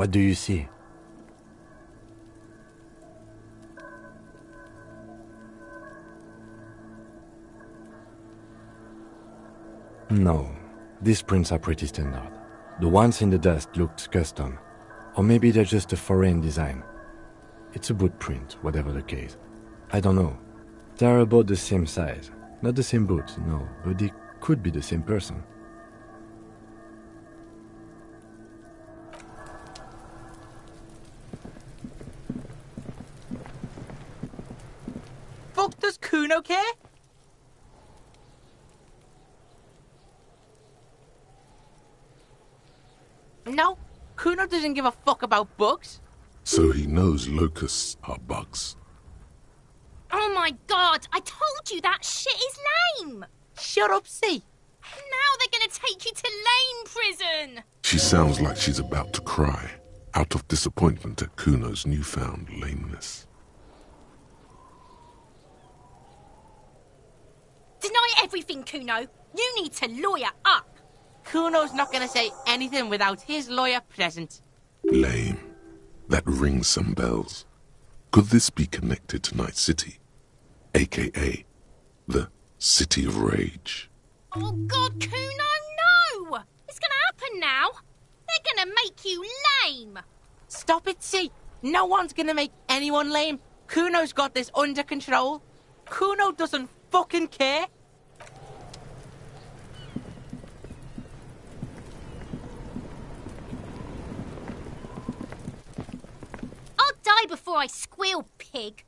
What do you see? No, these prints are pretty standard. The ones in the dust looked custom, or maybe they're just a foreign design. It's a boot print, whatever the case. I don't know. They're about the same size. Not the same boot, no, but they could be the same person. Fuck does Cuno care? No, Cuno doesn't give a fuck about bugs. So he knows locusts are bugs. Oh my god, I told you that shit is lame! Shut up, C. Now they're gonna take you to lame prison! She sounds like she's about to cry, out of disappointment at Cuno's newfound lameness. Deny everything, Cuno. You need to lawyer up. Cuno's not gonna say anything without his lawyer present. Lame. That rings some bells. Could this be connected to Night City? AKA, the City of Rage. Oh god, Cuno, no! It's gonna happen now. They're gonna make you lame. Stop it, C. No one's gonna make anyone lame. Cuno's got this under control. Cuno doesn't fucking care. I'll die before I squeal, pig.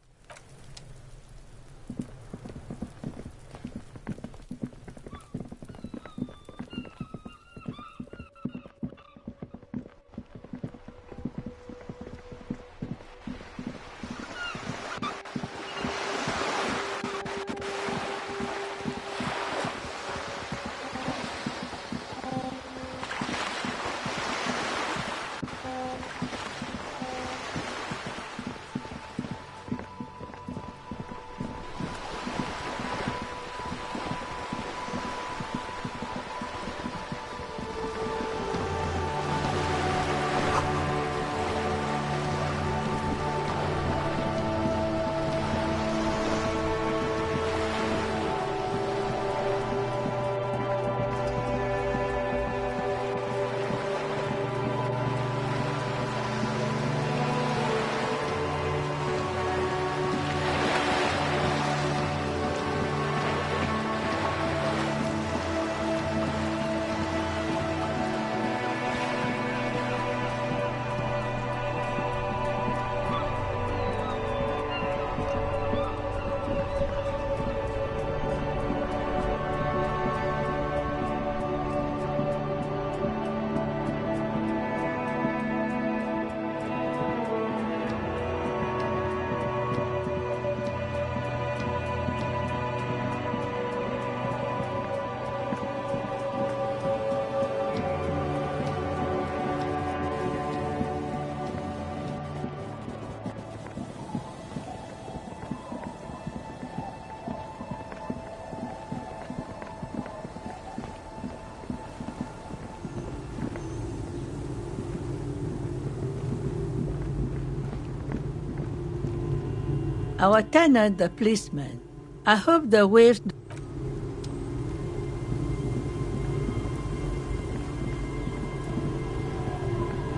Our tenant, the policeman. I hope the waves...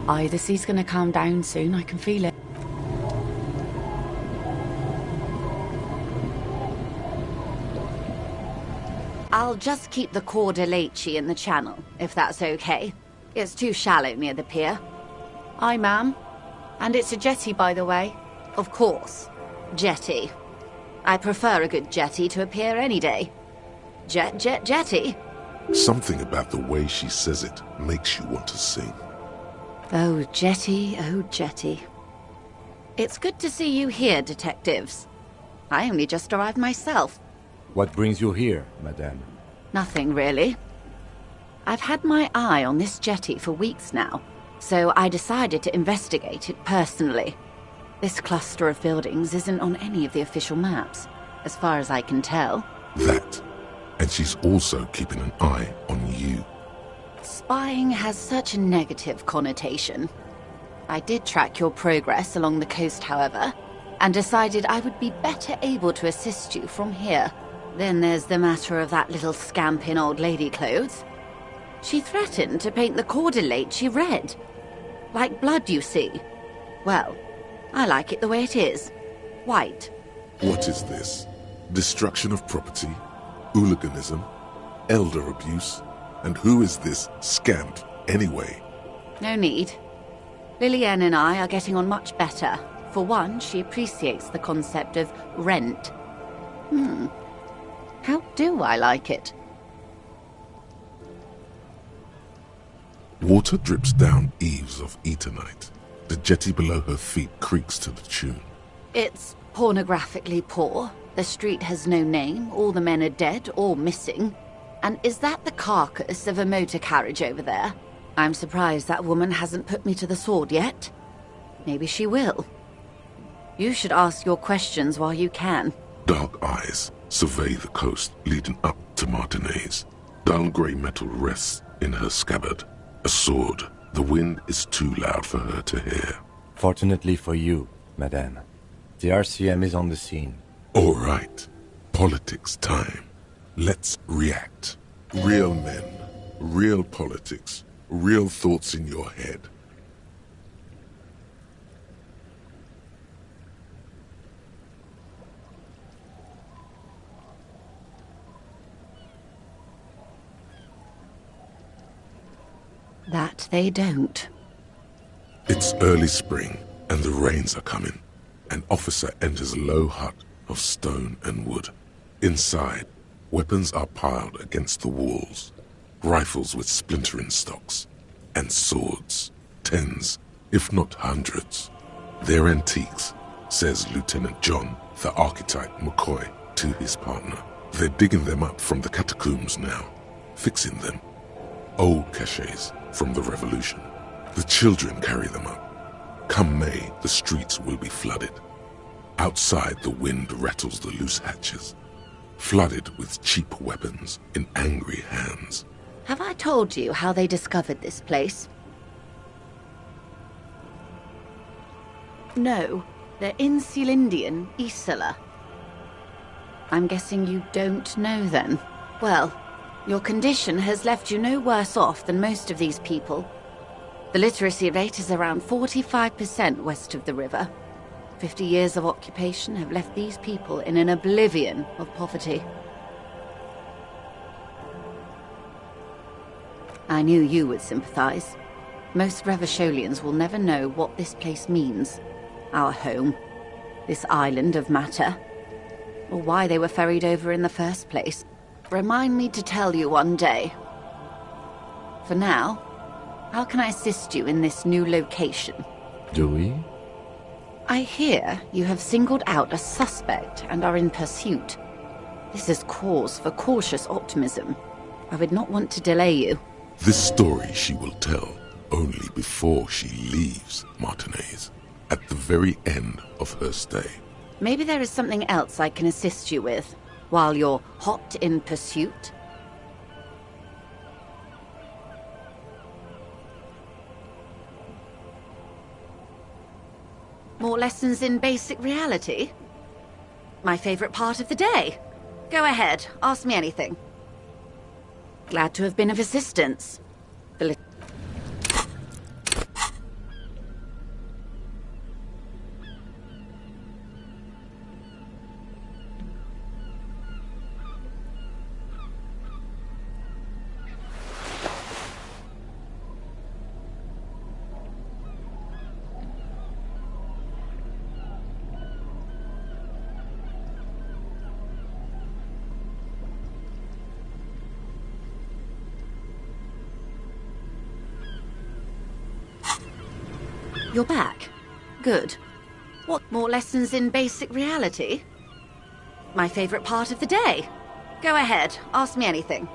The sea's gonna calm down soon, I can feel it. I'll just keep the Corda Lacey in the channel, if that's okay. It's too shallow near the pier. Aye, ma'am. And it's a jetty, by the way. Of course. Jetty. I prefer a good jetty to a pier any day. Jetty? Something about the way she says it makes you want to sing. Oh, Jetty, oh, Jetty. It's good to see you here, detectives. I only just arrived myself. What brings you here, madame? Nothing, really. I've had my eye on this jetty for weeks now, so I decided to investigate it personally. This cluster of buildings isn't on any of the official maps, as far as I can tell. That. And she's also keeping an eye on you. Spying has such a negative connotation. I did track your progress along the coast, however, and decided I would be better able to assist you from here. Then there's the matter of that little scamp in old lady clothes. She threatened to paint the Corda Lacey red. Like blood, you see. Well, I like it the way it is. White. What is this? Destruction of property? Hooliganism? Elder abuse? And who is this scamp, anyway? No need. Lillian and I are getting on much better. For one, she appreciates the concept of rent. How do I like it? Water drips down eaves of Eternite. The jetty below her feet creaks to the tune. It's pornographically poor. The street has no name. All the men are dead or missing. And is that the carcass of a motor carriage over there? I'm surprised that woman hasn't put me to the sword yet. Maybe she will. You should ask your questions while you can. Dark eyes survey the coast leading up to Martinez. Dull grey metal rests in her scabbard. A sword. The wind is too loud for her to hear. Fortunately for you, madame, the RCM is on the scene. All right. Politics time. Let's react. Real men, real politics, real thoughts in your head. That they don't. It's early spring, and the rains are coming. An officer enters a low hut of stone and wood. Inside, weapons are piled against the walls. Rifles with splintering stocks. And swords. Tens, if not hundreds. They're antiques, says Lieutenant John, the archetype McCoy, to his partner. They're digging them up from the catacombs now. Fixing them. Old caches from the revolution. The children carry them up. Come May, the streets will be flooded. Outside, the wind rattles the loose hatches. Flooded with cheap weapons in angry hands. Have I told you how they discovered this place? No, they're in Sealindian, Isola. I'm guessing you don't know then. Well, your condition has left you no worse off than most of these people. The literacy rate is around 45% west of the river. 50 years of occupation have left these people in an oblivion of poverty. I knew you would sympathize. Most Revacholians will never know what this place means. Our home. This island of matter. Or why they were ferried over in the first place. Remind me to tell you one day. For now, how can I assist you in this new location? Do we? I hear you have singled out a suspect and are in pursuit. This is cause for cautious optimism. I would not want to delay you. This story she will tell only before she leaves Martinez, at the very end of her stay. Maybe there is something else I can assist you with, while you're hot in pursuit. More lessons in basic reality? My favorite part of the day. Go ahead, ask me anything. Glad to have been of assistance. You're back. Good. What, more lessons in basic reality? My favorite part of the day. Go ahead, ask me anything.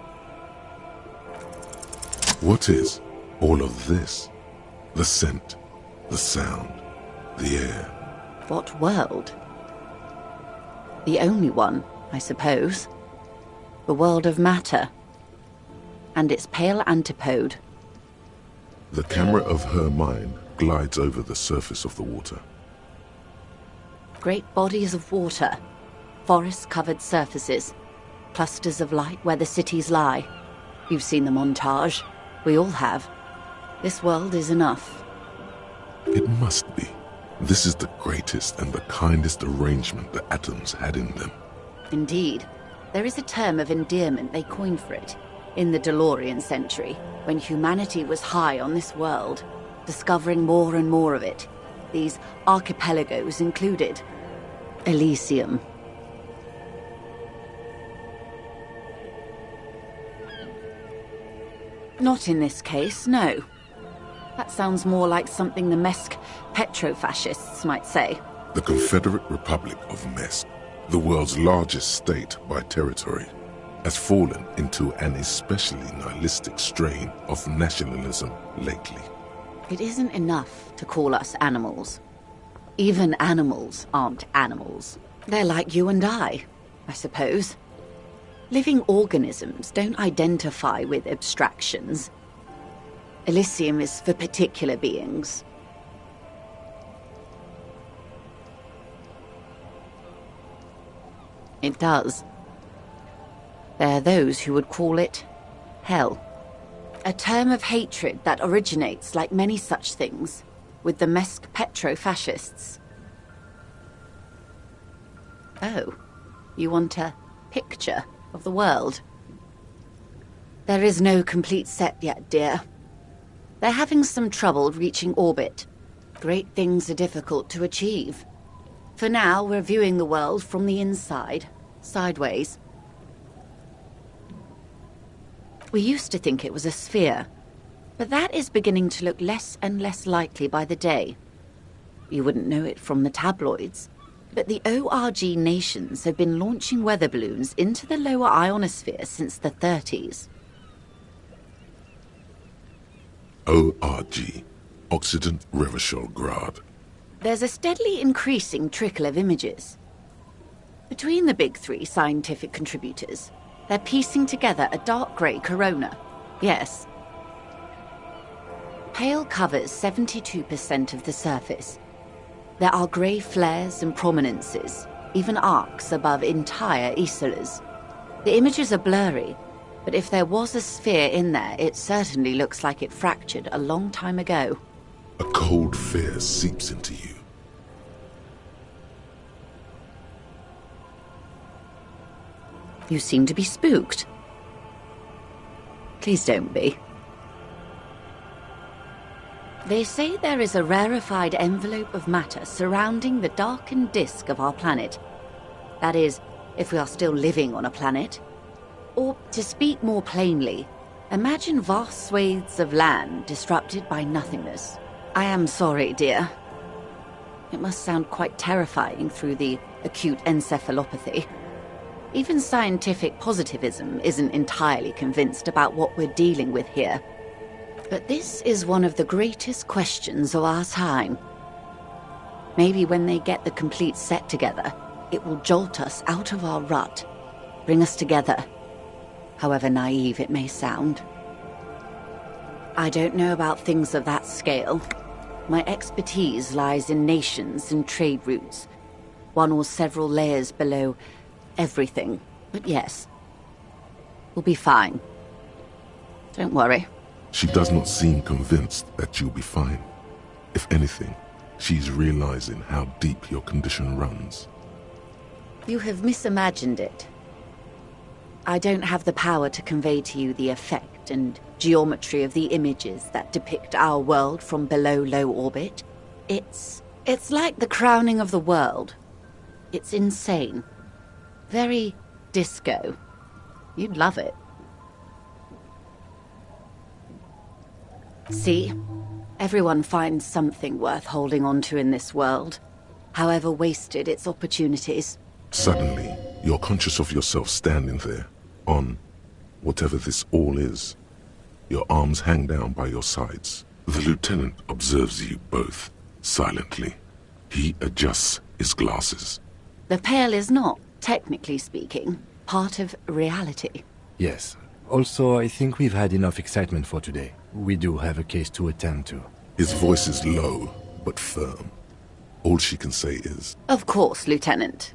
What is all of this? The scent, the sound, the air. What world? The only one, I suppose. The world of matter. And its pale antipode. The camera of her mind glides over the surface of the water. Great bodies of water, forest-covered surfaces, clusters of light where the cities lie. You've seen the montage. We all have. This world is enough. It must be. This is the greatest and the kindest arrangement the atoms had in them. Indeed. There is a term of endearment they coined for it in the DeLorean century, when humanity was high on this world, discovering more and more of it, these archipelagos included. Elysium. Not in this case, no. That sounds more like something the Mesk petrofascists might say. The Confederate Republic of Mesk, the world's largest state by territory, has fallen into an especially nihilistic strain of nationalism lately. It isn't enough to call us animals. Even animals aren't animals. They're like you and I suppose. Living organisms don't identify with abstractions. Elysium is for particular beings. It does. There are those who would call it hell. A term of hatred that originates, like many such things, with the Mesk petrofascists. Oh, you want a picture of the world? There is no complete set yet, dear. They're having some trouble reaching orbit. Great things are difficult to achieve. For now, we're viewing the world from the inside, sideways. We used to think it was a sphere, but that is beginning to look less and less likely by the day. You wouldn't know it from the tabloids, but the ORG nations have been launching weather balloons into the lower ionosphere since the 30s. ORG, Occident Reverschall. There's a steadily increasing trickle of images. Between the big three scientific contributors, they're piecing together a dark grey corona. Yes. Pale covers 72% of the surface. There are grey flares and prominences, even arcs above entire isolas. The images are blurry, but if there was a sphere in there, it certainly looks like it fractured a long time ago. A cold fear seeps into you. You seem to be spooked. Please don't be. They say there is a rarefied envelope of matter surrounding the darkened disk of our planet. That is, if we are still living on a planet. Or, to speak more plainly, imagine vast swathes of land disrupted by nothingness. I am sorry, dear. It must sound quite terrifying through the acute encephalopathy. Even scientific positivism isn't entirely convinced about what we're dealing with here. But this is one of the greatest questions of our time. Maybe when they get the complete set together, it will jolt us out of our rut, bring us together, however naive it may sound. I don't know about things of that scale. My expertise lies in nations and trade routes. one or several layers below everything. But yes, we'll be fine. Don't worry. She does not seem convinced that you'll be fine. If anything, she's realizing how deep your condition runs. You have misimagined it. I don't have the power to convey to you the effect and geometry of the images that depict our world from below low orbit. It's like the crowning of the world. It's insane. Very disco. You'd love it. See? Everyone finds something worth holding on to in this world, however wasted its opportunities. Suddenly, you're conscious of yourself standing there, on whatever this all is. Your arms hang down by your sides. The lieutenant observes you both, silently. He adjusts his glasses. The Pale is not, technically speaking, part of reality. Yes. Also, I think we've had enough excitement for today. We do have a case to attend to. His voice is low, but firm. All she can say is, Of course, Lieutenant.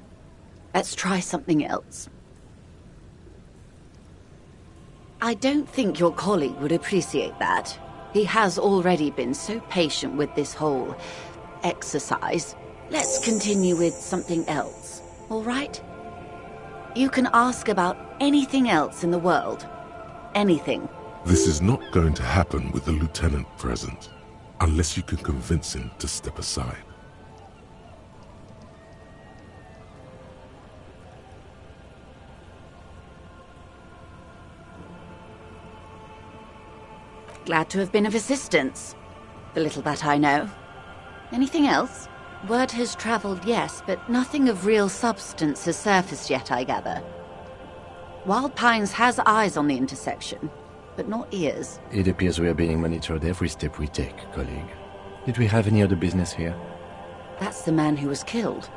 Let's try something else. I don't think your colleague would appreciate that. He has already been so patient with this whole exercise. Let's continue with something else, all right? You can ask about anything else in the world. Anything. This is not going to happen with the lieutenant present, unless you can convince him to step aside. Glad to have been of assistance. The little that I know. Anything else? Word has traveled, yes, but nothing of real substance has surfaced yet, I gather. Wild Pines has eyes on the intersection, but not ears. It appears we are being monitored every step we take, colleague. Did we have any other business here? That's the man who was killed.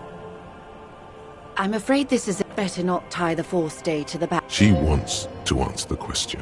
I'm afraid this is better not tie the Force Day to the back. She wants to answer the question.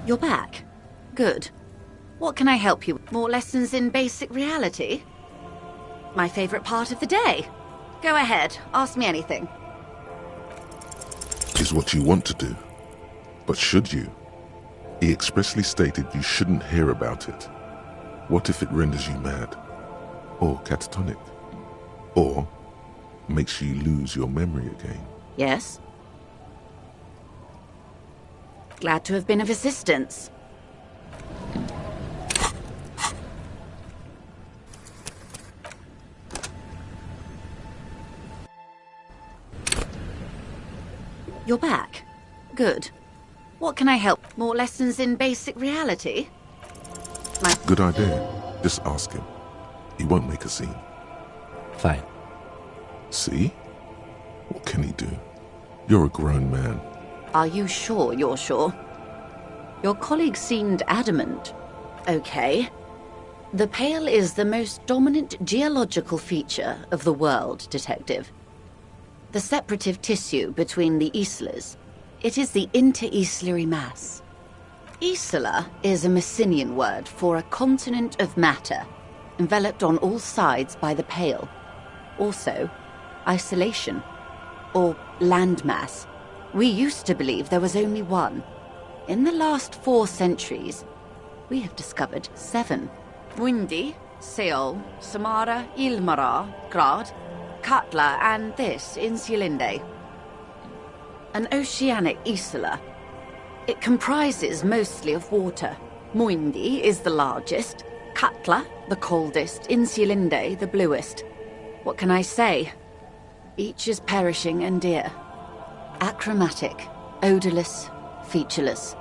You're back. Good. What can I help you with? More lessons in basic reality? My favorite part of the day. Go ahead, ask me anything. Is what you want to do. But should you? He expressly stated you shouldn't hear about it. What if it renders you mad? Or catatonic? Or makes you lose your memory again? Yes? Glad to have been of assistance. You're back. Good. What can I help? More lessons in basic reality? Good idea. Just ask him. He won't make a scene. Fine. See? What can he do? You're a grown man. Are you sure you're sure? Your colleague seemed adamant. Okay. The Pale is the most dominant geological feature of the world, Detective. The separative tissue between the islas. It is the inter-islary mass. Isla is a Messinian word for a continent of matter, enveloped on all sides by the Pale. Also, isolation, or landmass. We used to believe there was only one. In the last 4 centuries, we have discovered 7. Windy, Seol, Samara, Ilmara, Grad, Katla, and this, Insulinde. An oceanic isla. It comprises mostly of water. Moindi is the largest, Katla the coldest, Insulinde the bluest. What can I say? Each is perishing and dear. Achromatic, odorless, featureless.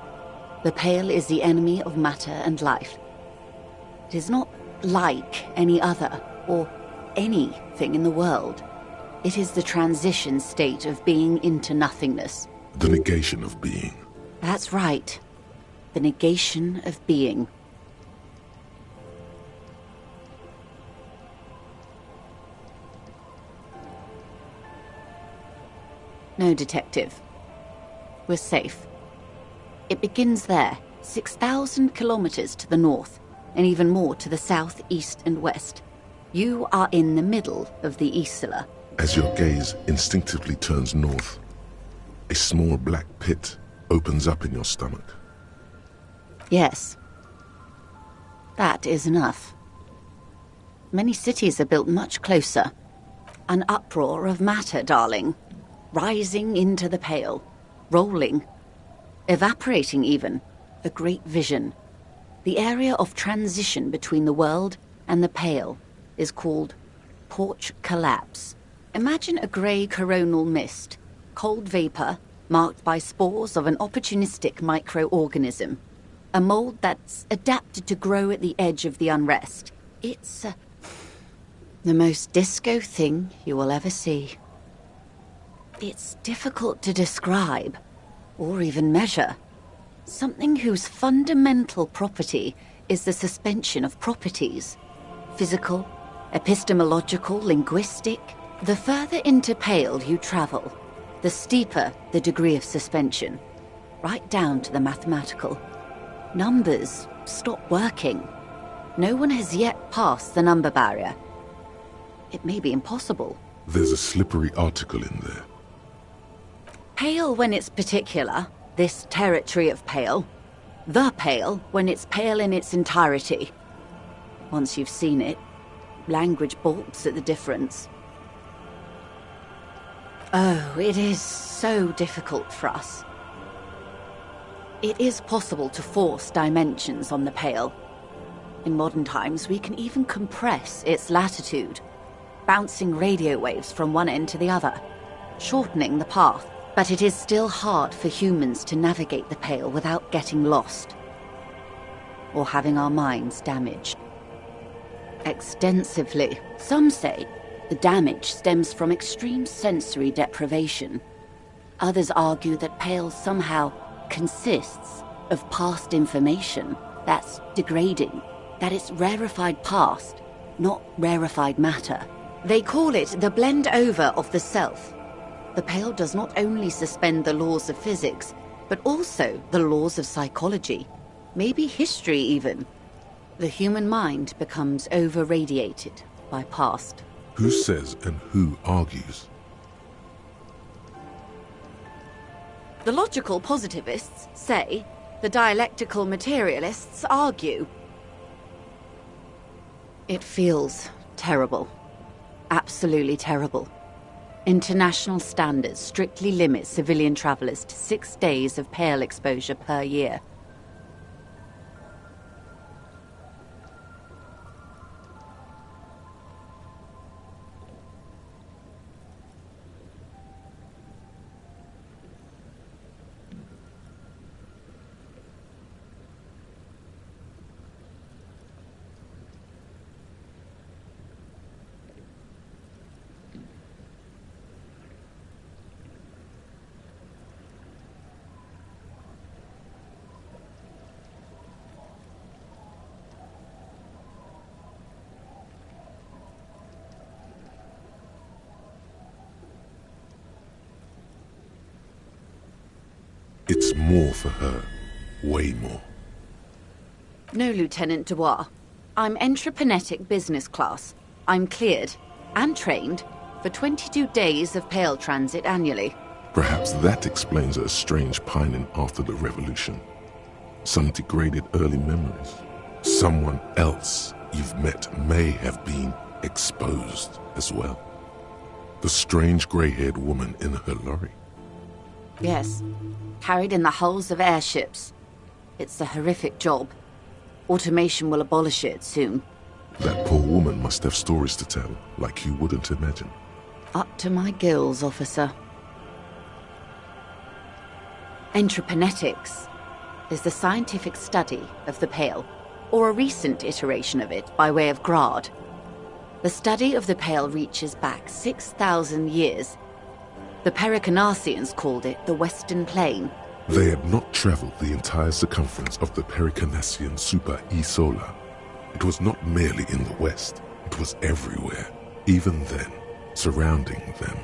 The pale is the enemy of matter and life. It is not like any other, or anything in the world. It is the transition state of being into nothingness. The negation of being. That's right. The negation of being. No, Detective. We're safe. It begins there, 6,000 kilometers to the north, and even more to the south, east, and west. You are in the middle of the Isla. As your gaze instinctively turns north, a small black pit opens up in your stomach. Yes. That is enough. Many cities are built much closer. An uproar of matter, darling. Rising into the pale. Rolling. Evaporating even. A great vision. The area of transition between the world and the pale is called porch collapse. Imagine a grey coronal mist. Cold vapor marked by spores of an opportunistic microorganism. A mold that's adapted to grow at the edge of the unrest. It's the most disco thing you will ever see. It's difficult to describe, or even measure. Something whose fundamental property is the suspension of properties. Physical, epistemological, linguistic. The further into pale you travel, the steeper the degree of suspension. Right down to the mathematical. Numbers stop working. No one has yet passed the number barrier. It may be impossible. There's a slippery article in there. Pale when it's particular, this territory of pale. The pale when it's pale in its entirety. Once you've seen it, language balks at the difference. Oh, it is so difficult for us. It is possible to force dimensions on the pale. In modern times, we can even compress its latitude, bouncing radio waves from one end to the other, shortening the path. But it is still hard for humans to navigate the pale without getting lost, or having our minds damaged. Extensively. Some say the damage stems from extreme sensory deprivation. Others argue that pale somehow consists of past information that's degrading, that it's rarefied past, not rarefied matter. They call it the blend over of the self. The pale does not only suspend the laws of physics, but also the laws of psychology, maybe history even. The human mind becomes over-radiated by past. Who says and who argues? The logical positivists say, the dialectical materialists argue. It feels terrible. Absolutely terrible. International standards strictly limit civilian travelers to 6 days of pale exposure per year. It's more for her. Way more. No, Lieutenant Dubois. I'm entreprenetic business class. I'm cleared and trained for 22 days of pale transit annually. Perhaps that explains her strange pining after the revolution. Some degraded early memories. Someone else you've met may have been exposed as well. The strange grey-haired woman in her lorry. Yes. Carried in the hulls of airships. It's a horrific job. Automation will abolish it soon. That poor woman must have stories to tell, like you wouldn't imagine. Up to my gills, officer. Entreprenetics is the scientific study of the Pale, or a recent iteration of it by way of Grad. The study of the Pale reaches back 6,000 years. The Pericarnassians called it the Western Plain. They had not traveled the entire circumference of the Pericarnassian Super E-Solar. It was not merely in the west, it was everywhere, even then, surrounding them.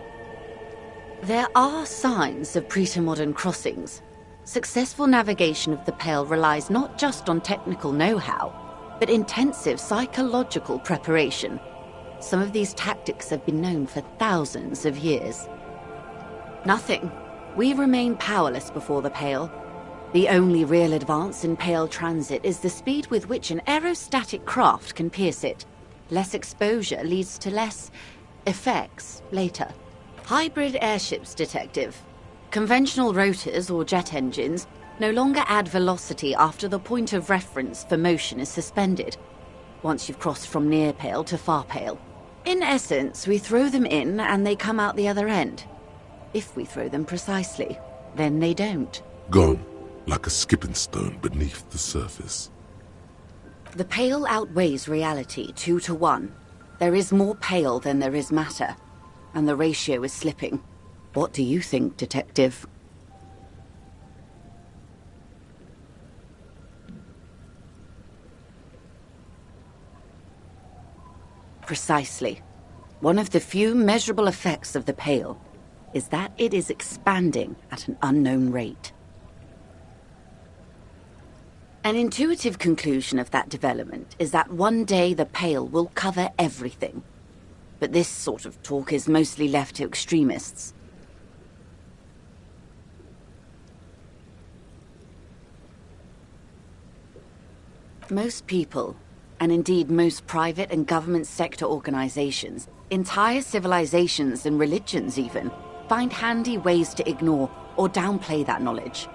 There are signs of pretermodern crossings. Successful navigation of the Pale relies not just on technical know-how, but intensive psychological preparation. Some of these tactics have been known for thousands of years. Nothing. We remain powerless before the Pale. The only real advance in Pale transit is the speed with which an aerostatic craft can pierce it. Less exposure leads to less effects later. Hybrid airships, Detective. Conventional rotors or jet engines no longer add velocity after the point of reference for motion is suspended, once you've crossed from near Pale to far Pale. In essence, we throw them in and they come out the other end. If we throw them precisely, then they don't. Gone, like a skipping stone beneath the surface. The Pale outweighs reality 2 to 1. There is more Pale than there is matter, and the ratio is slipping. What do you think, Detective? Precisely. One of the few measurable effects of the Pale is that it is expanding at an unknown rate. An intuitive conclusion of that development is that one day the Pale will cover everything. But this sort of talk is mostly left to extremists. Most people, and indeed most private and government sector organizations, entire civilizations and religions even, find handy ways to ignore or downplay that knowledge.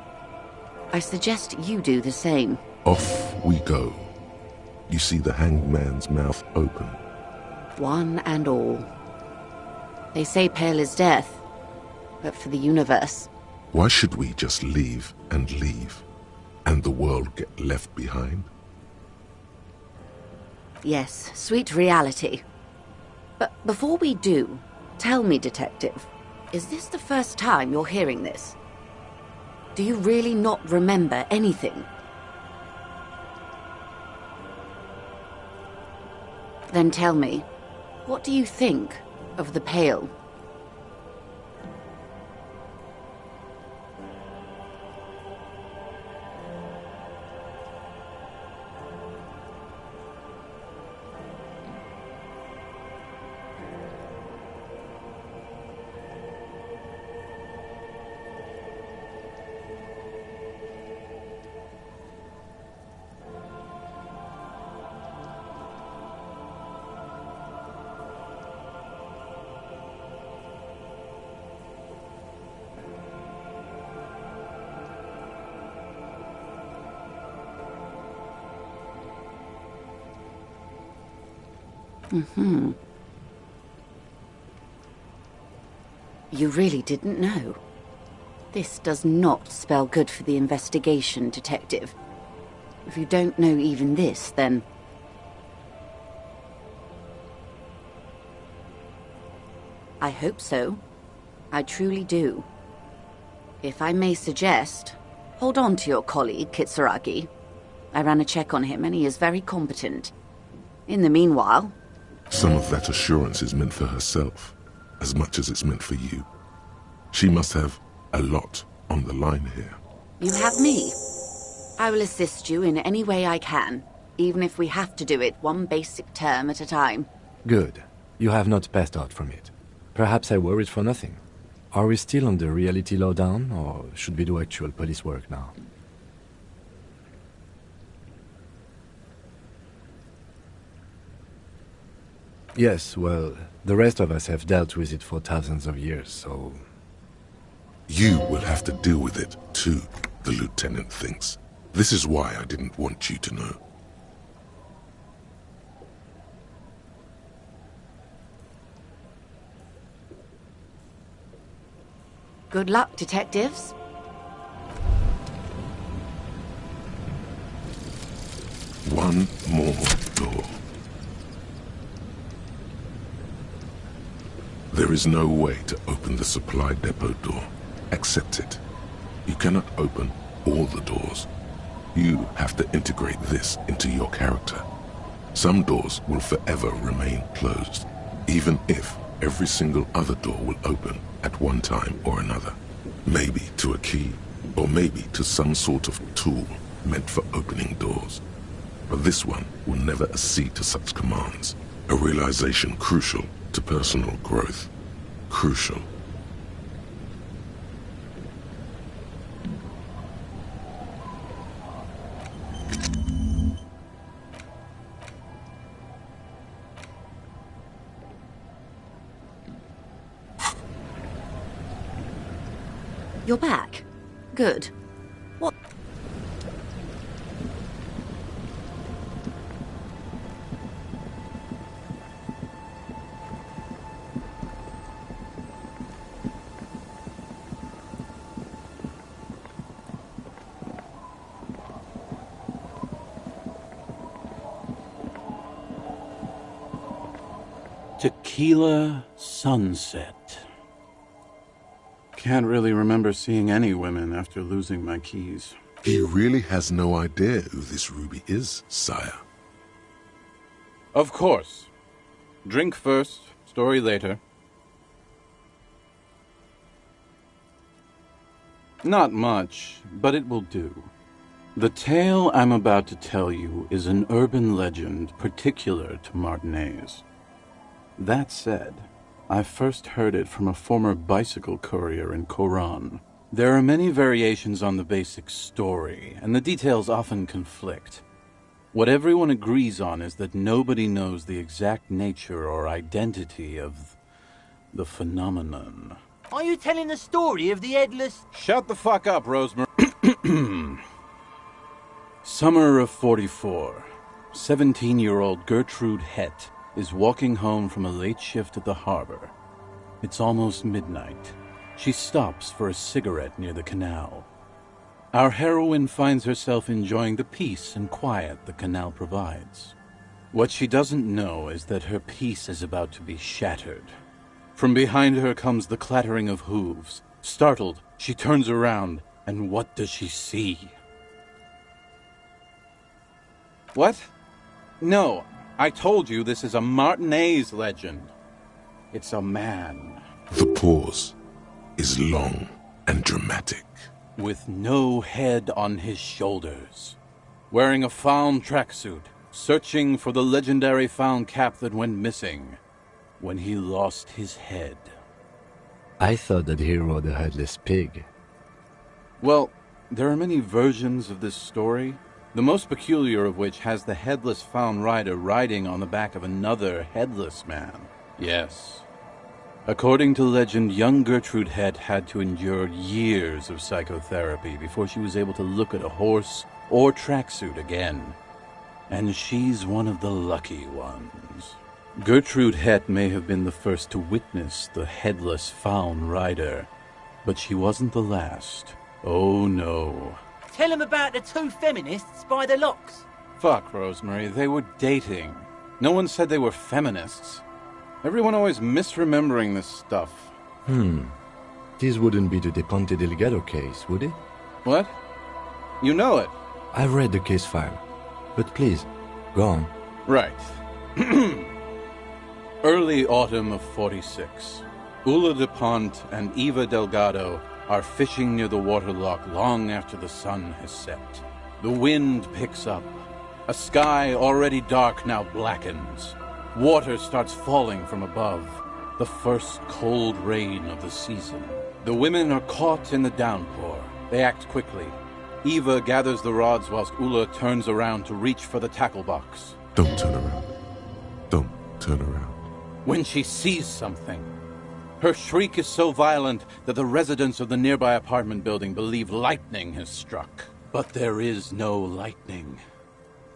I suggest you do the same. Off we go. You see the hanged man's mouth open. One and all. They say Pale is death, but for the universe. Why should we just leave, and the world get left behind? Yes, sweet reality. But before we do, tell me, Detective, is this the first time you're hearing this? Do you really not remember anything? Then tell me, what do you think of the Pale? You really didn't know. This does not spell good for the investigation, Detective. If you don't know even this, then... I hope so. I truly do. If I may suggest, hold on to your colleague, Kitsuragi. I ran a check on him and he is very competent. In the meanwhile... Some of that assurance is meant for herself, as much as it's meant for you. She must have a lot on the line here. You have me. I will assist you in any way I can, even if we have to do it one basic term at a time. Good. You have not passed out from it. Perhaps I worried for nothing. Are we still on the reality lowdown, or should we do actual police work now? Yes, well, the rest of us have dealt with it for thousands of years, so... You will have to deal with it, too, the lieutenant thinks. This is why I didn't want you to know. Good luck, detectives. One more door. There is no way to open the supply depot door. Accept it. You cannot open all the doors. You have to integrate this into your character. Some doors will forever remain closed, even if every single other door will open at one time or another. Maybe to a key, or maybe to some sort of tool meant for opening doors. But this one will never accede to such commands. A realization crucial to personal growth. Crucial. You're back. Good. What? Tequila sunset. Can't really remember seeing any women after losing my keys. He really has no idea who this Ruby is, sire. Of course. Drink first, story later. Not much, but it will do. The tale I'm about to tell you is an urban legend particular to Martinez. That said, I first heard it from a former bicycle courier in Koran. There are many variations on the basic story, and the details often conflict. What everyone agrees on is that nobody knows the exact nature or identity of the phenomenon. Are you telling the story of the Headless... Shut the fuck up, Rosemary. Summer of 44. 17-year-old Gertrude Hett is walking home from a late shift at the harbor. It's almost midnight. She stops for a cigarette near the canal. Our heroine finds herself enjoying the peace and quiet the canal provides. What she doesn't know is that her peace is about to be shattered. From behind her comes the clattering of hooves. Startled, she turns around, and what does she see? What? No, I told you this is a Martinez legend. It's a man. The pause is long and dramatic. With no head on his shoulders. Wearing a fawn tracksuit, searching for the legendary fawn cap that went missing when he lost his head. I thought that he rode a headless pig. Well, there are many versions of this story, the most peculiar of which has the Headless FALN Rider riding on the back of another headless man. Yes. According to legend, young Gertrude Hett had to endure years of psychotherapy before she was able to look at a horse or tracksuit again. And she's one of the lucky ones. Gertrude Hett may have been the first to witness the Headless FALN Rider, but she wasn't the last. Oh no. Tell him about the two feminists by the locks. Fuck, Rosemary, they were dating. No one said they were feminists. Everyone always misremembering this stuff. This wouldn't be the De Ponte Delgado case, would it? What? You know it. I've read the case file. But please, go on. Right. Early autumn of 46. Ula de Ponte and Eva Delgado are fishing near the waterlock long after the sun has set. The wind picks up. A sky already dark now blackens. Water starts falling from above. The first cold rain of the season. The women are caught in the downpour. They act quickly. Eva gathers the rods whilst Ula turns around to reach for the tackle box. Don't turn around. Don't turn around. When she sees something, Her shriek is so violent that the residents of the nearby apartment building believe lightning has struck. But there is no lightning.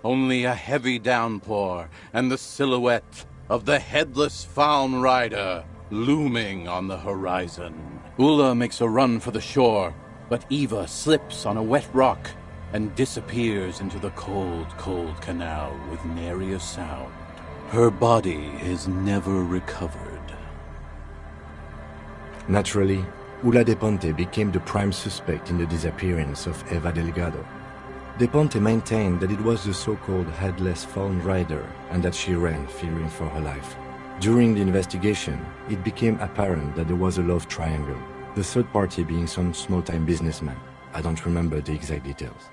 Only a heavy downpour and the silhouette of the Headless FALN Rider looming on the horizon. Ula makes a run for the shore, but Eva slips on a wet rock and disappears into the cold, cold canal with nary a sound. Her body is never recovered. Naturally, Ula De Ponte became the prime suspect in the disappearance of Eva Delgado. De Ponte maintained that it was the so-called Headless FALN Rider and that she ran, fearing for her life. During the investigation, it became apparent that there was a love triangle, the third party being some small-time businessman. I don't remember the exact details.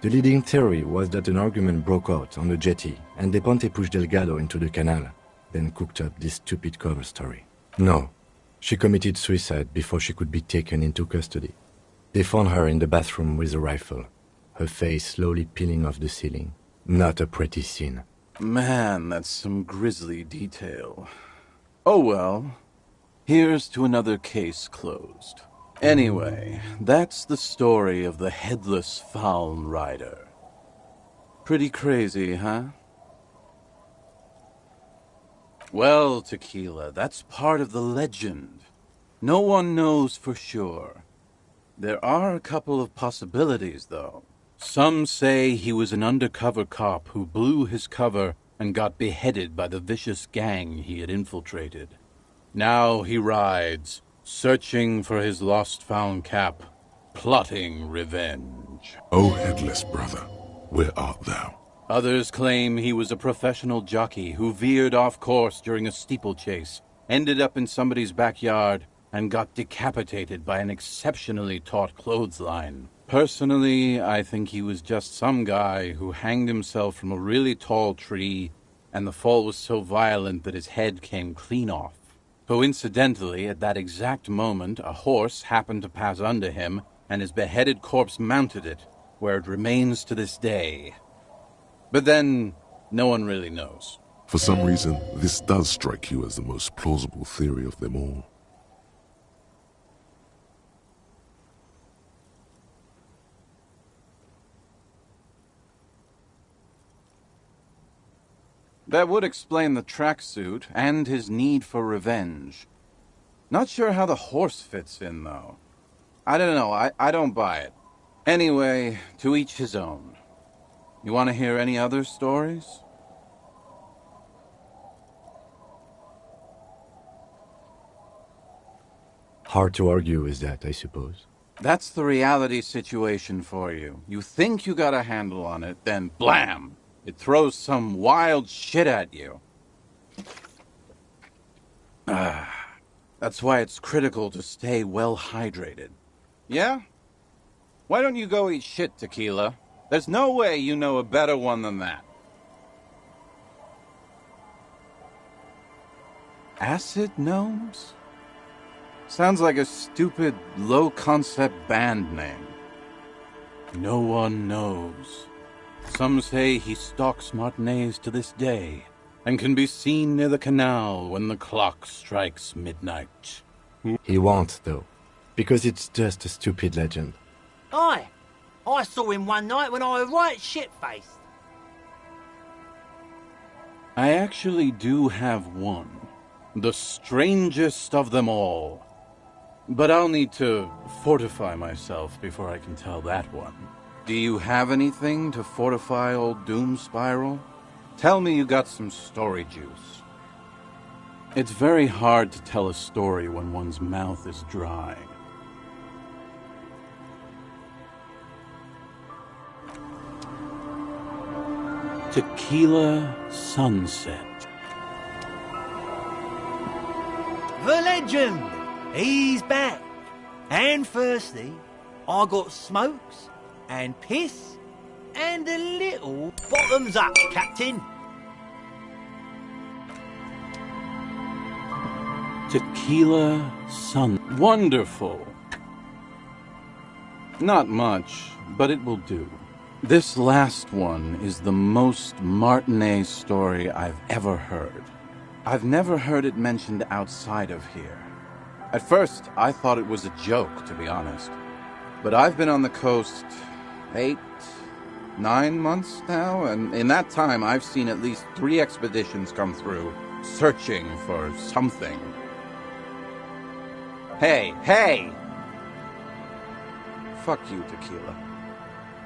The leading theory was that an argument broke out on the jetty and De Ponte pushed Delgado into the canal, then cooked up this stupid cover story. No, she committed suicide before she could be taken into custody. They found her in the bathroom with a rifle, her face slowly peeling off the ceiling. Not a pretty scene. Man, that's some grisly detail. Oh well, here's to another case closed. Anyway, that's the story of the Headless FALN Rider. Pretty crazy, huh? Well, Tequila, that's part of the legend. No one knows for sure. There are a couple of possibilities, though. Some say he was an undercover cop who blew his cover and got beheaded by the vicious gang he had infiltrated. Now he rides, searching for his lost-found cap, plotting revenge. O Headless brother, where art thou? Others claim he was a professional jockey who veered off course during a steeplechase, ended up in somebody's backyard, and got decapitated by an exceptionally taut clothesline. Personally, I think he was just some guy who hanged himself from a really tall tree, and the fall was so violent that his head came clean off. Coincidentally, at that exact moment, a horse happened to pass under him, and his beheaded corpse mounted it, where it remains to this day. But then, no one really knows. For some reason, this does strike you as the most plausible theory of them all. That would explain the tracksuit and his need for revenge. Not sure how the horse fits in, though. I don't know, I don't buy it. Anyway, to each his own. You want to hear any other stories? Hard to argue with that, I suppose. That's the reality situation for you. You think you got a handle on it, then blam! It throws some wild shit at you. That's why it's critical to stay well hydrated. Yeah? Why don't you go eat shit, Tequila? There's no way you know a better one than that. Acid Gnomes? Sounds like a stupid, low-concept band name. No one knows. Some say he stalks Martinez to this day, and can be seen near the canal when the clock strikes midnight. He won't, though, because it's just a stupid legend. Aye, I saw him one night when I was right shit-faced. I actually do have one. The strangest of them all. But I'll need to fortify myself before I can tell that one. Do you have anything to fortify old Doom Spiral? Tell me you got some story juice. It's very hard to tell a story when one's mouth is dry. Tequila Sunset. The legend! He's back. And firstly, I got smokes and piss and a little bottoms up, Captain. Tequila Sun. Wonderful. Not much, but it will do. This last one is the most Martinez story I've ever heard. I've never heard it mentioned outside of here. At first, I thought it was a joke, to be honest. But I've been on the coast 8, 9 months now, and in that time I've seen at least 3 expeditions come through, searching for something. Hey! Fuck you, Tequila.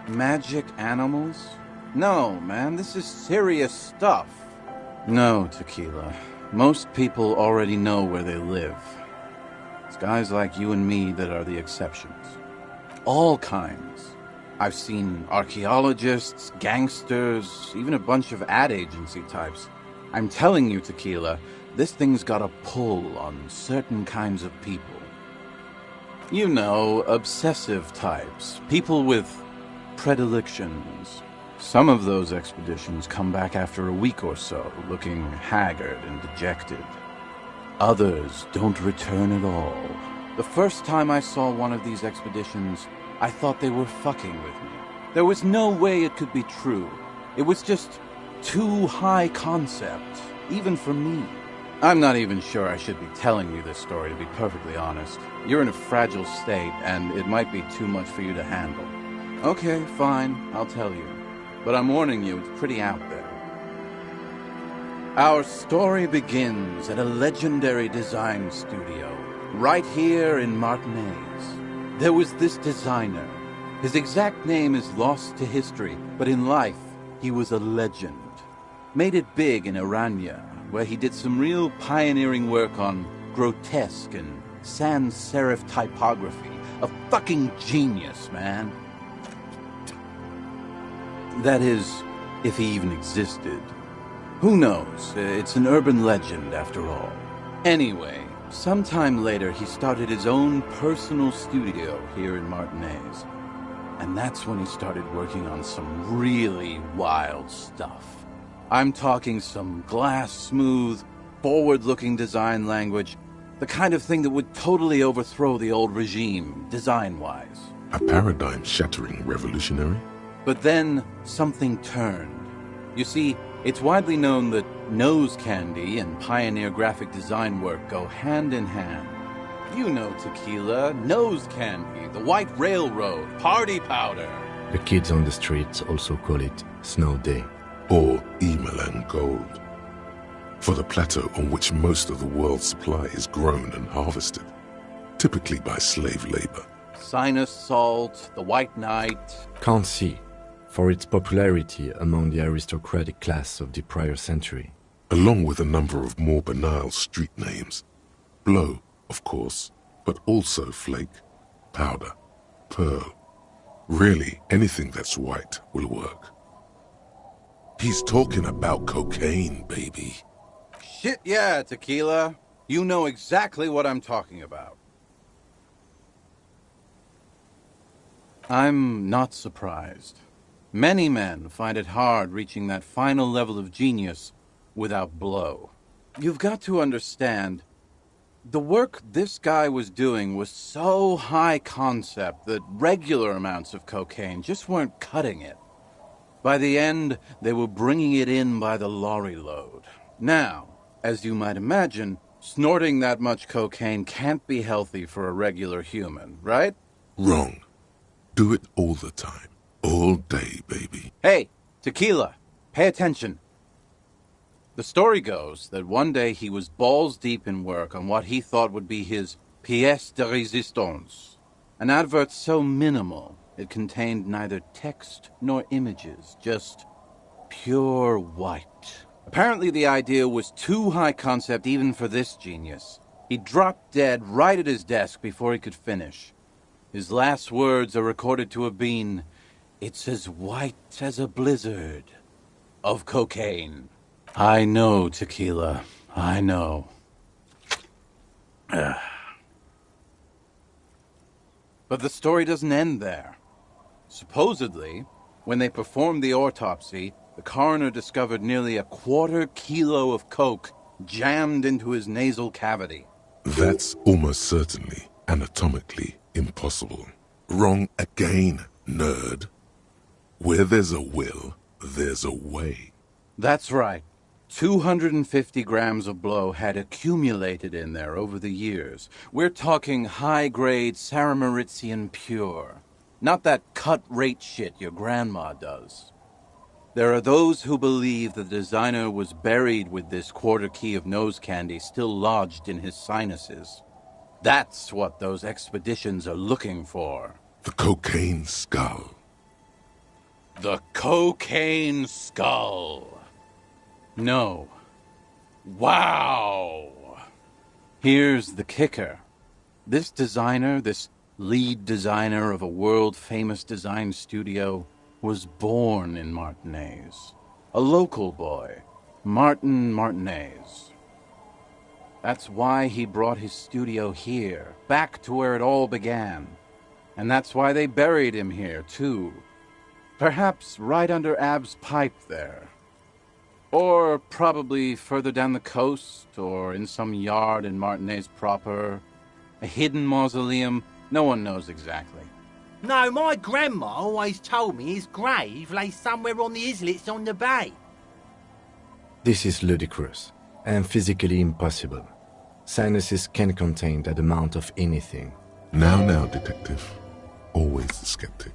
Magic animals? No, man, this is serious stuff. No, Tequila. Most people already know where they live. It's guys like you and me that are the exceptions. All kinds. I've seen archaeologists, gangsters, even a bunch of ad agency types. I'm telling you, Tequila, this thing's got a pull on certain kinds of people. You know, obsessive types. People with predilections. Some of those expeditions come back after a week or so, looking haggard and dejected. Others don't return at all. The first time I saw one of these expeditions, I thought they were fucking with me. There was no way it could be true. It was just too high concept, even for me. I'm not even sure I should be telling you this story, to be perfectly honest. You're in a fragile state, and it might be too much for you to handle. Okay, fine, I'll tell you. But I'm warning you, it's pretty out there. Our story begins at a legendary design studio, right here in Martinez. There was this designer. His exact name is lost to history, but in life, he was a legend. Made it big in Aranya, where he did some real pioneering work on grotesque and sans serif typography. A fucking genius, man. That is, if he even existed. Who knows? It's an urban legend, after all. Anyway, sometime later he started his own personal studio here in Martinez. And that's when he started working on some really wild stuff. I'm talking some glass-smooth, forward-looking design language, the kind of thing that would totally overthrow the old regime, design-wise. A paradigm-shattering revolutionary? But then, something turned. You see, it's widely known that nose candy and pioneer graphic design work go hand in hand. You know Tequila, nose candy, the White Railroad, party powder. The kids on the streets also call it Snow Day. Or Emelan gold. For the plateau on which most of the world's supply is grown and harvested, typically by slave labor. Sinus salt, the White Knight. Can't see, for its popularity among the aristocratic class of the prior century. Along with a number of more banal street names. Blow, of course, but also flake, powder, pearl. Really, anything that's white will work. He's talking about cocaine, baby. Shit yeah, Tequila. You know exactly what I'm talking about. I'm not surprised. Many men find it hard reaching that final level of genius without blow. You've got to understand, the work this guy was doing was so high concept that regular amounts of cocaine just weren't cutting it. By the end, they were bringing it in by the lorry load. Now, as you might imagine, snorting that much cocaine can't be healthy for a regular human, right? Wrong. Do it all the time. All day, baby. Hey, Tequila, pay attention. The story goes that one day he was balls deep in work on what he thought would be his pièce de résistance. An advert so minimal, it contained neither text nor images, just pure white. Apparently the idea was too high concept even for this genius. He dropped dead right at his desk before he could finish. His last words are recorded to have been, "It's as white as a blizzard of cocaine." I know, Tequila. I know. But the story doesn't end there. Supposedly, when they performed the autopsy, the coroner discovered nearly 1/4 kilo of coke jammed into his nasal cavity. That's almost certainly anatomically impossible. Wrong again, nerd. Where there's a will, there's a way. That's right. 250 grams of blow had accumulated in there over the years. We're talking high-grade Saramaritian pure. Not that cut-rate shit your grandma does. There are those who believe the designer was buried with this quarter key of nose candy still lodged in his sinuses. That's what those expeditions are looking for. The cocaine skull. The cocaine skull. No. Wow! Here's the kicker. This designer, this lead designer of a world-famous design studio, was born in Martinez. A local boy, Martin Martinez. That's why he brought his studio here, back to where it all began. And that's why they buried him here, too. Perhaps right under Ab's pipe there. Or probably further down the coast, or in some yard in Martinez proper. A hidden mausoleum, no one knows exactly. No, my grandma always told me his grave lay somewhere on the islets on the bay. This is ludicrous, and physically impossible. Sinuses can contain that amount of anything. Now, detective. Always the skeptic.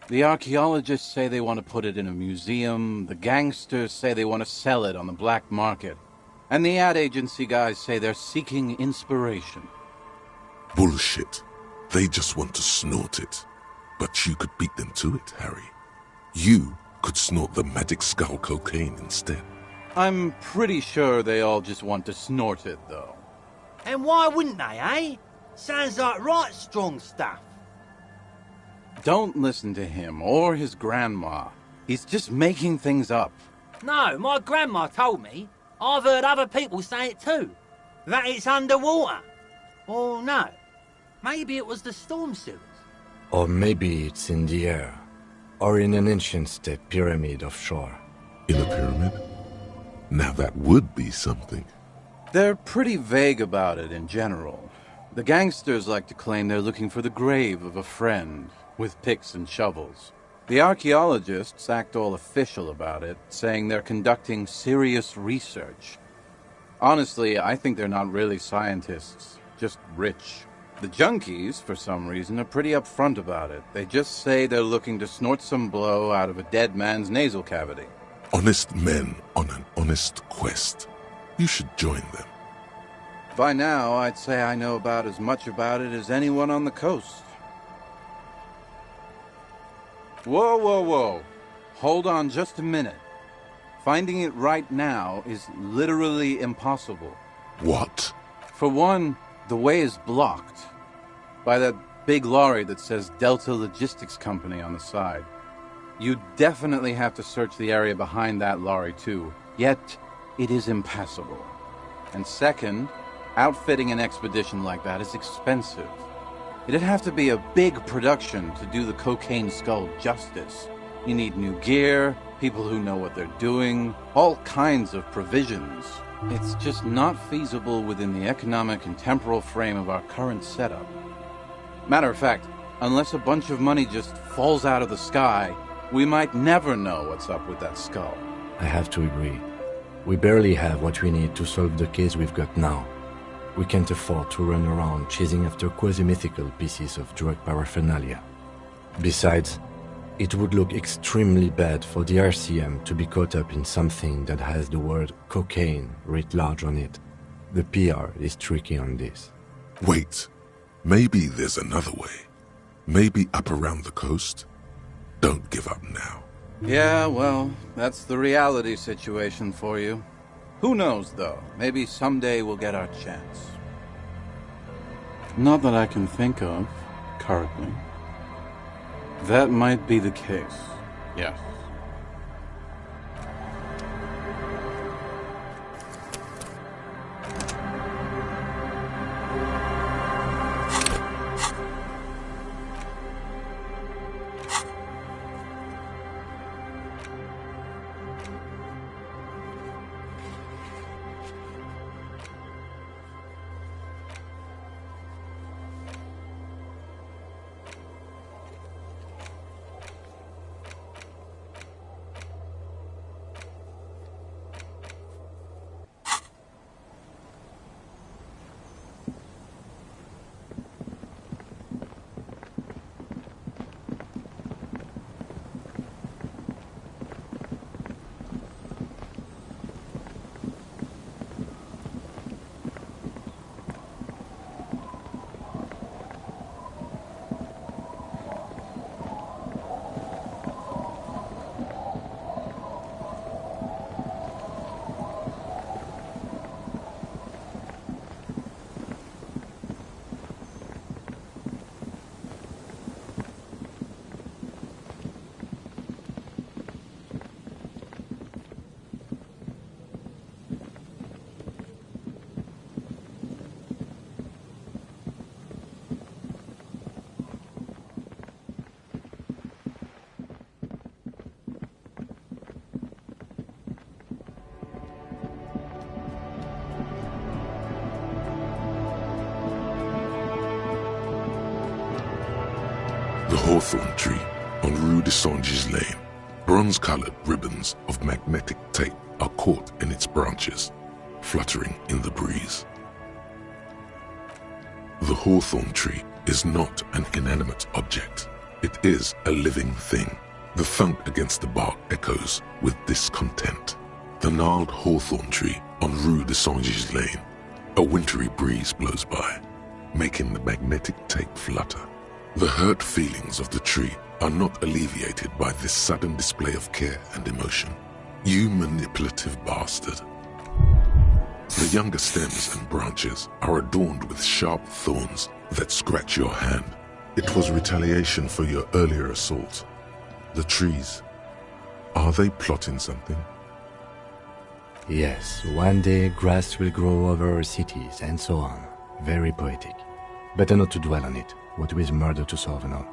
The archaeologists say they want to put it in a museum, the gangsters say they want to sell it on the black market, and the ad agency guys say they're seeking inspiration. Bullshit. They just want to snort it. But you could beat them to it, Harry. You could snort the magic skull cocaine instead. I'm pretty sure they all just want to snort it, though. And why wouldn't they, eh? Sounds like right strong stuff. Don't listen to him or his grandma. He's just making things up. No, my grandma told me. I've heard other people say it too. That it's underwater. Or no, maybe it was the storm sewers. Or maybe it's in the air. Or in an ancient state pyramid offshore. In a pyramid? Now that would be something. They're pretty vague about it in general. The gangsters like to claim they're looking for the grave of a friend, with picks and shovels. The archaeologists act all official about it, saying they're conducting serious research. Honestly, I think they're not really scientists, just rich. The junkies, for some reason, are pretty upfront about it. They just say they're looking to snort some blow out of a dead man's nasal cavity. Honest men on an honest quest. You should join them. By now, I'd say I know about as much about it as anyone on the coast. Whoa. Hold on just a minute. Finding it right now is literally impossible. What? For one, the way is blocked by that big lorry that says Delta Logistics Company on the side. You definitely have to search the area behind that lorry too, yet it is impassable. And second, outfitting an expedition like that is expensive. It'd have to be a big production to do the cocaine skull justice. You need new gear, people who know what they're doing, all kinds of provisions. It's just not feasible within the economic and temporal frame of our current setup. Matter of fact, unless a bunch of money just falls out of the sky, we might never know what's up with that skull. I have to agree. We barely have what we need to solve the case we've got now. We can't afford to run around chasing after quasi-mythical pieces of drug paraphernalia. Besides, it would look extremely bad for the RCM to be caught up in something that has the word cocaine writ large on it. The PR is tricky on this. Wait. Maybe there's another way. Maybe up around the coast? Don't give up now. Yeah, well, that's the reality situation for you. Who knows, though? Maybe someday we'll get our chance. Not that I can think of, currently. That might be the case, yes. The Hawthorn tree on Rue de Saint-Gilles Lane. Bronze-colored ribbons of magnetic tape are caught in its branches, fluttering in the breeze. The Hawthorn tree is not an inanimate object. It is a living thing. The thunk against the bark echoes with discontent. The gnarled hawthorn tree on Rue de Saint-Gilles Lane. A wintry breeze blows by, making the magnetic tape flutter. The hurt feelings of the tree are not alleviated by this sudden display of care and emotion. You manipulative bastard. The younger stems and branches are adorned with sharp thorns that scratch your hand. It was retaliation for your earlier assault. The trees, are they plotting something? Yes, one day grass will grow over our cities, and so on. Very poetic. Better not to dwell on it, what with murder to solve and all.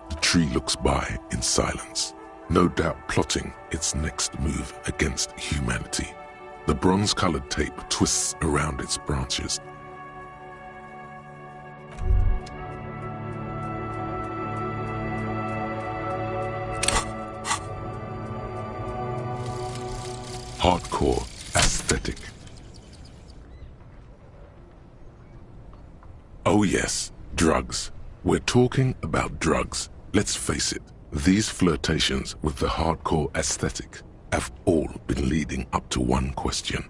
The tree looks by in silence, no doubt plotting its next move against humanity. The bronze-colored tape twists around its branches. Hardcore aesthetic. Oh yes, drugs. We're talking about drugs. Let's face it, these flirtations with the hardcore aesthetic have all been leading up to one question.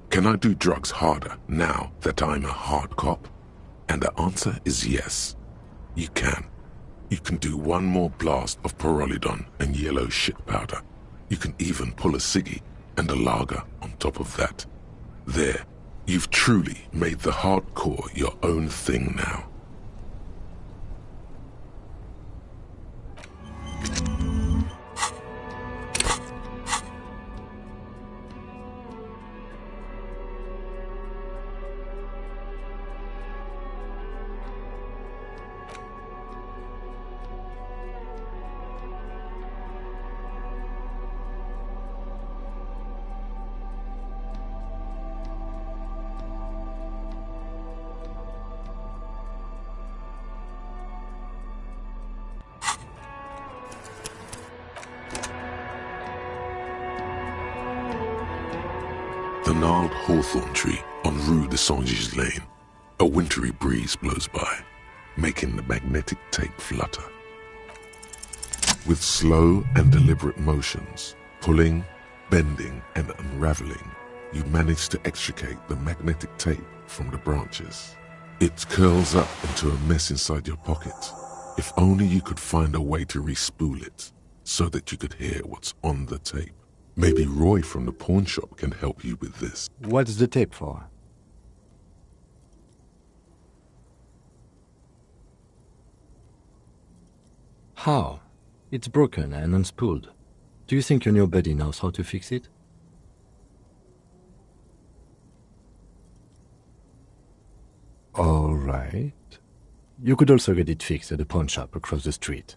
Can I do drugs harder now that I'm a hard cop? And the answer is yes. You can. You can do one more blast of Pyrrolidon and yellow shit powder. You can even pull a ciggy and a lager on top of that. There, you've truly made the hardcore your own thing now. The gnarled hawthorn tree on Rue de Saint-Gilles Lane. A wintry breeze blows by, making the magnetic tape flutter. With slow and deliberate motions, pulling, bending, and unraveling, you manage to extricate the magnetic tape from the branches. It curls up into a mess inside your pocket. If only you could find a way to re-spool it, so that you could hear what's on the tape. Maybe Roy from the pawn shop can help you with this. What's the tape for? How? It's broken and unspooled. Do you think your new buddy knows how to fix it? All right. You could also get it fixed at the pawn shop across the street.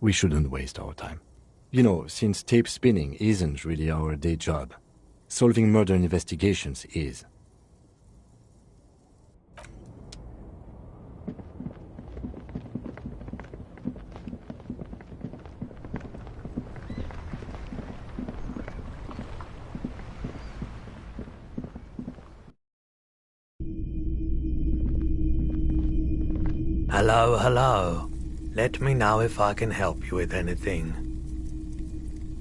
We shouldn't waste our time. You know, since tape spinning isn't really our day job, solving murder investigations is. Hello, hello. Let me know if I can help you with anything.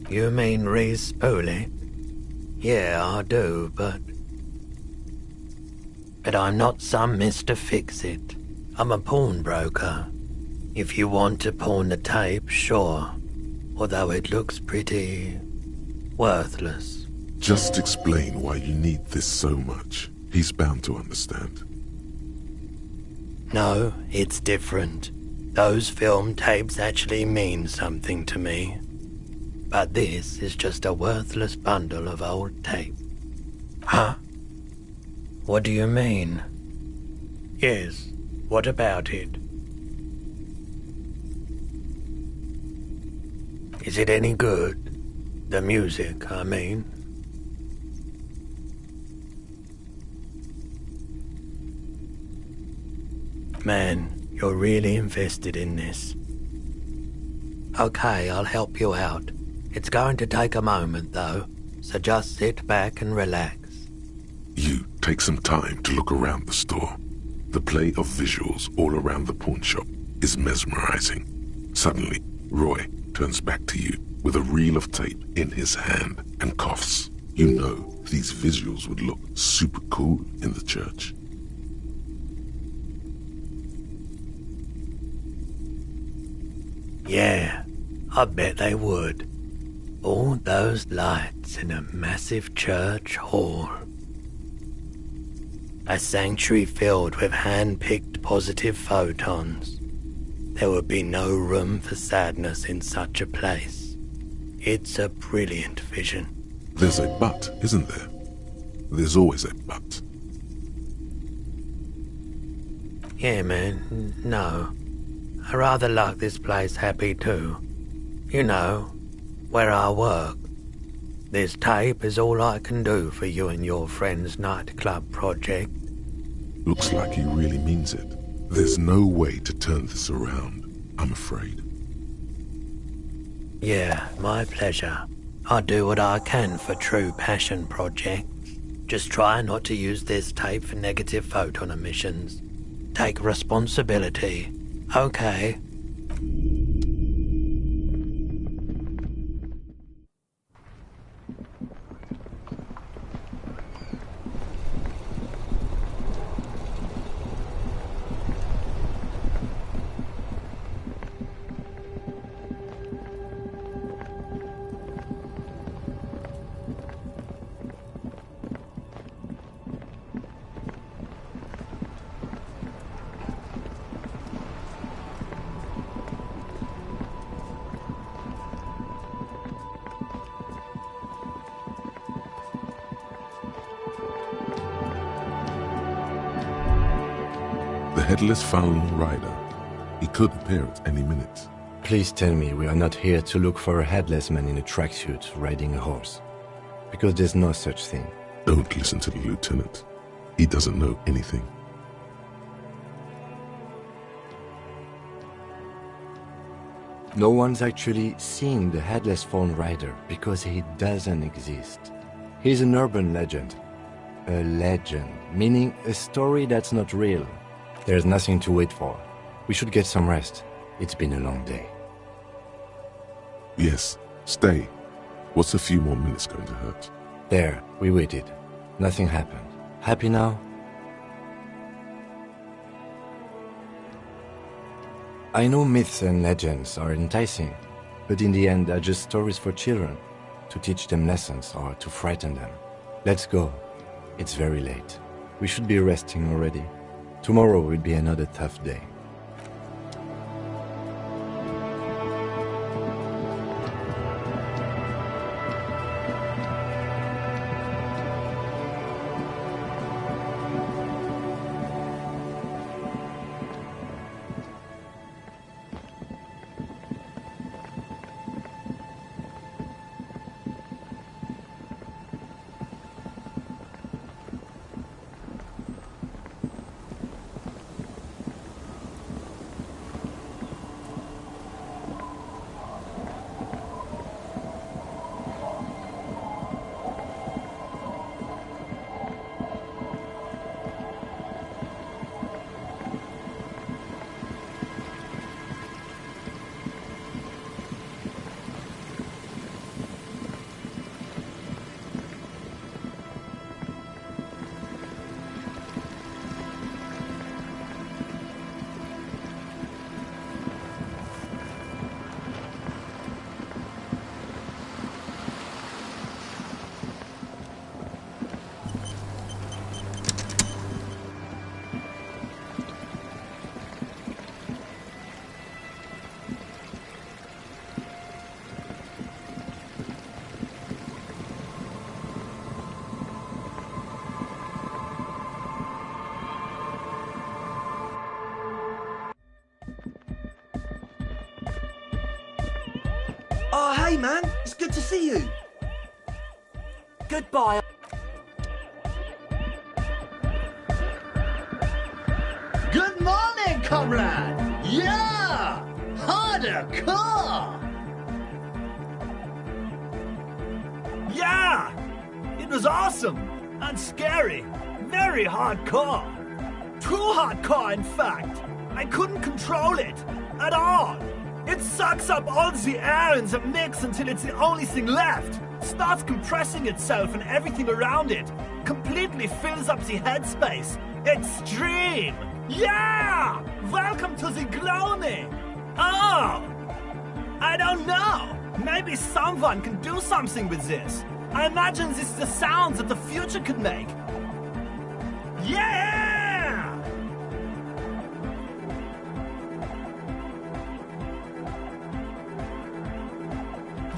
You mean re-spool it? Yeah, I do, but I'm not some Mr. Fix-It. I'm a pawnbroker. If you want to pawn the tape, sure. Although it looks pretty worthless. Just explain why you need this so much. He's bound to understand. No, it's different. Those film tapes actually mean something to me. But this is just a worthless bundle of old tape. Huh? What do you mean? Yes, what about it? Is it any good? The music, I mean. Man, you're really invested in this. Okay, I'll help you out. It's going to take a moment, though, so just sit back and relax. You take some time to look around the store. The play of visuals all around the pawn shop is mesmerizing. Suddenly, Roy turns back to you with a reel of tape in his hand and coughs. You know these visuals would look super cool in the church. Yeah, I bet they would. All those lights in a massive church hall. A sanctuary filled with hand-picked positive photons. There would be no room for sadness in such a place. It's a brilliant vision. There's a but, isn't there? There's always a but. Yeah, man, no. I rather like this place happy too. You know, where I work. This tape is all I can do for you and your friend's nightclub project. Looks like he really means it. There's no way to turn this around, I'm afraid. Yeah, my pleasure. I do what I can for true passion projects. Just try not to use this tape for negative photon emissions. Take responsibility, okay? The Headless FALN Rider. He could appear at any minute. Please tell me we are not here to look for a headless man in a tracksuit riding a horse. Because there's no such thing. Don't listen to the lieutenant. He doesn't know anything. No one's actually seen the Headless FALN Rider because he doesn't exist. He's an urban legend. A legend, meaning a story that's not real. There's nothing to wait for. We should get some rest. It's been a long day. Yes, stay. What's a few more minutes going to hurt? There, we waited. Nothing happened. Happy now? I know myths and legends are enticing, but in the end they're just stories for children, to teach them lessons or to frighten them. Let's go. It's very late. We should be resting already. Tomorrow will be another tough day. Oh, hey, man. It's good to see you. Goodbye. Good morning, comrade. Yeah! Harder car! Yeah! It was awesome and scary. Very hardcore. Too hardcore, in fact. I couldn't control it at all. It sucks up all the air in the mix until it's the only thing left. Starts compressing itself and everything around it. Completely fills up the headspace. Extreme. Yeah! Welcome to the gloaming. Oh! I don't know. Maybe someone can do something with this. I imagine this is the sounds that the future could make. Yeah!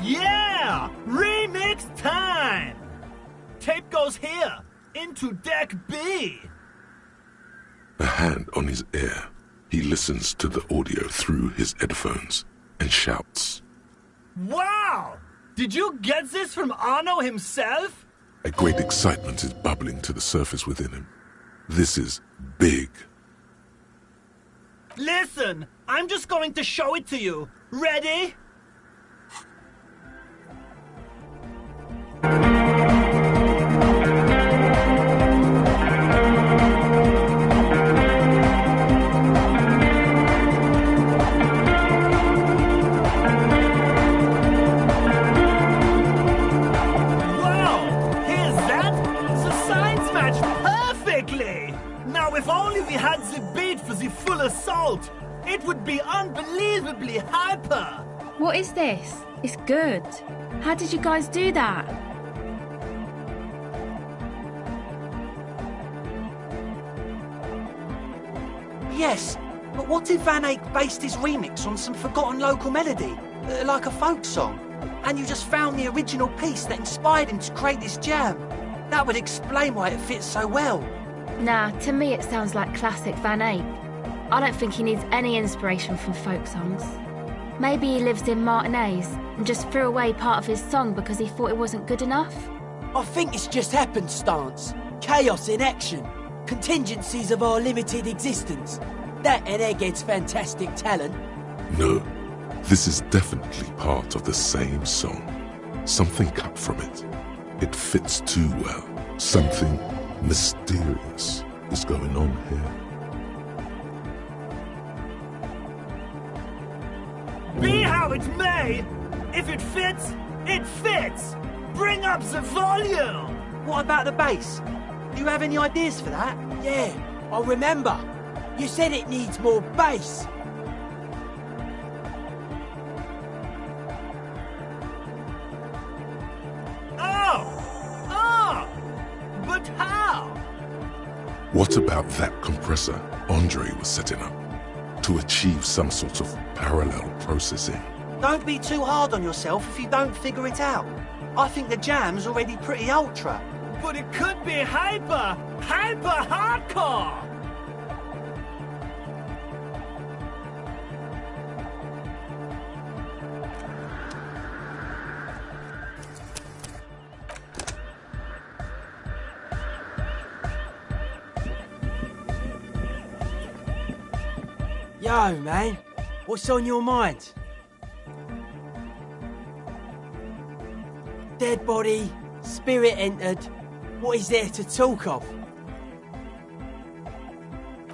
Yeah! Remix time! Tape goes here, into deck B. A hand on his ear, he listens to the audio through his headphones and shouts. Wow! Did you get this from Arno himself? A great excitement is bubbling to the surface within him. This is big. Listen, I'm just going to show it to you. Ready? If only we had the beat for the full assault, it would be unbelievably hyper. What is this? It's good. How did you guys do that? Yes, but what if Van Eyck based his remix on some forgotten local melody, like a folk song, and you just found the original piece that inspired him to create this jam? That would explain why it fits so well. Nah, to me it sounds like classic Van Eyck. I don't think he needs any inspiration from folk songs. Maybe he lives in Martinez and just threw away part of his song because he thought it wasn't good enough. I think it's just happenstance. Chaos in action. Contingencies of our limited existence. That and Egghead's fantastic talent. No, this is definitely part of the same song. Something cut from it. It fits too well. Something mysterious is going on here. Be how it may, if it fits, it fits. Bring up the volume. What about the bass? Do you have any ideas for that? Yeah, I remember. You said it needs more bass. But how? What about that compressor Andre was setting up to achieve some sort of parallel processing? Don't be too hard on yourself if you don't figure it out. I think the jam's already pretty ultra. But it could be hyper hardcore! Yo, man, what's on your mind? Dead body, spirit entered. What is there to talk of?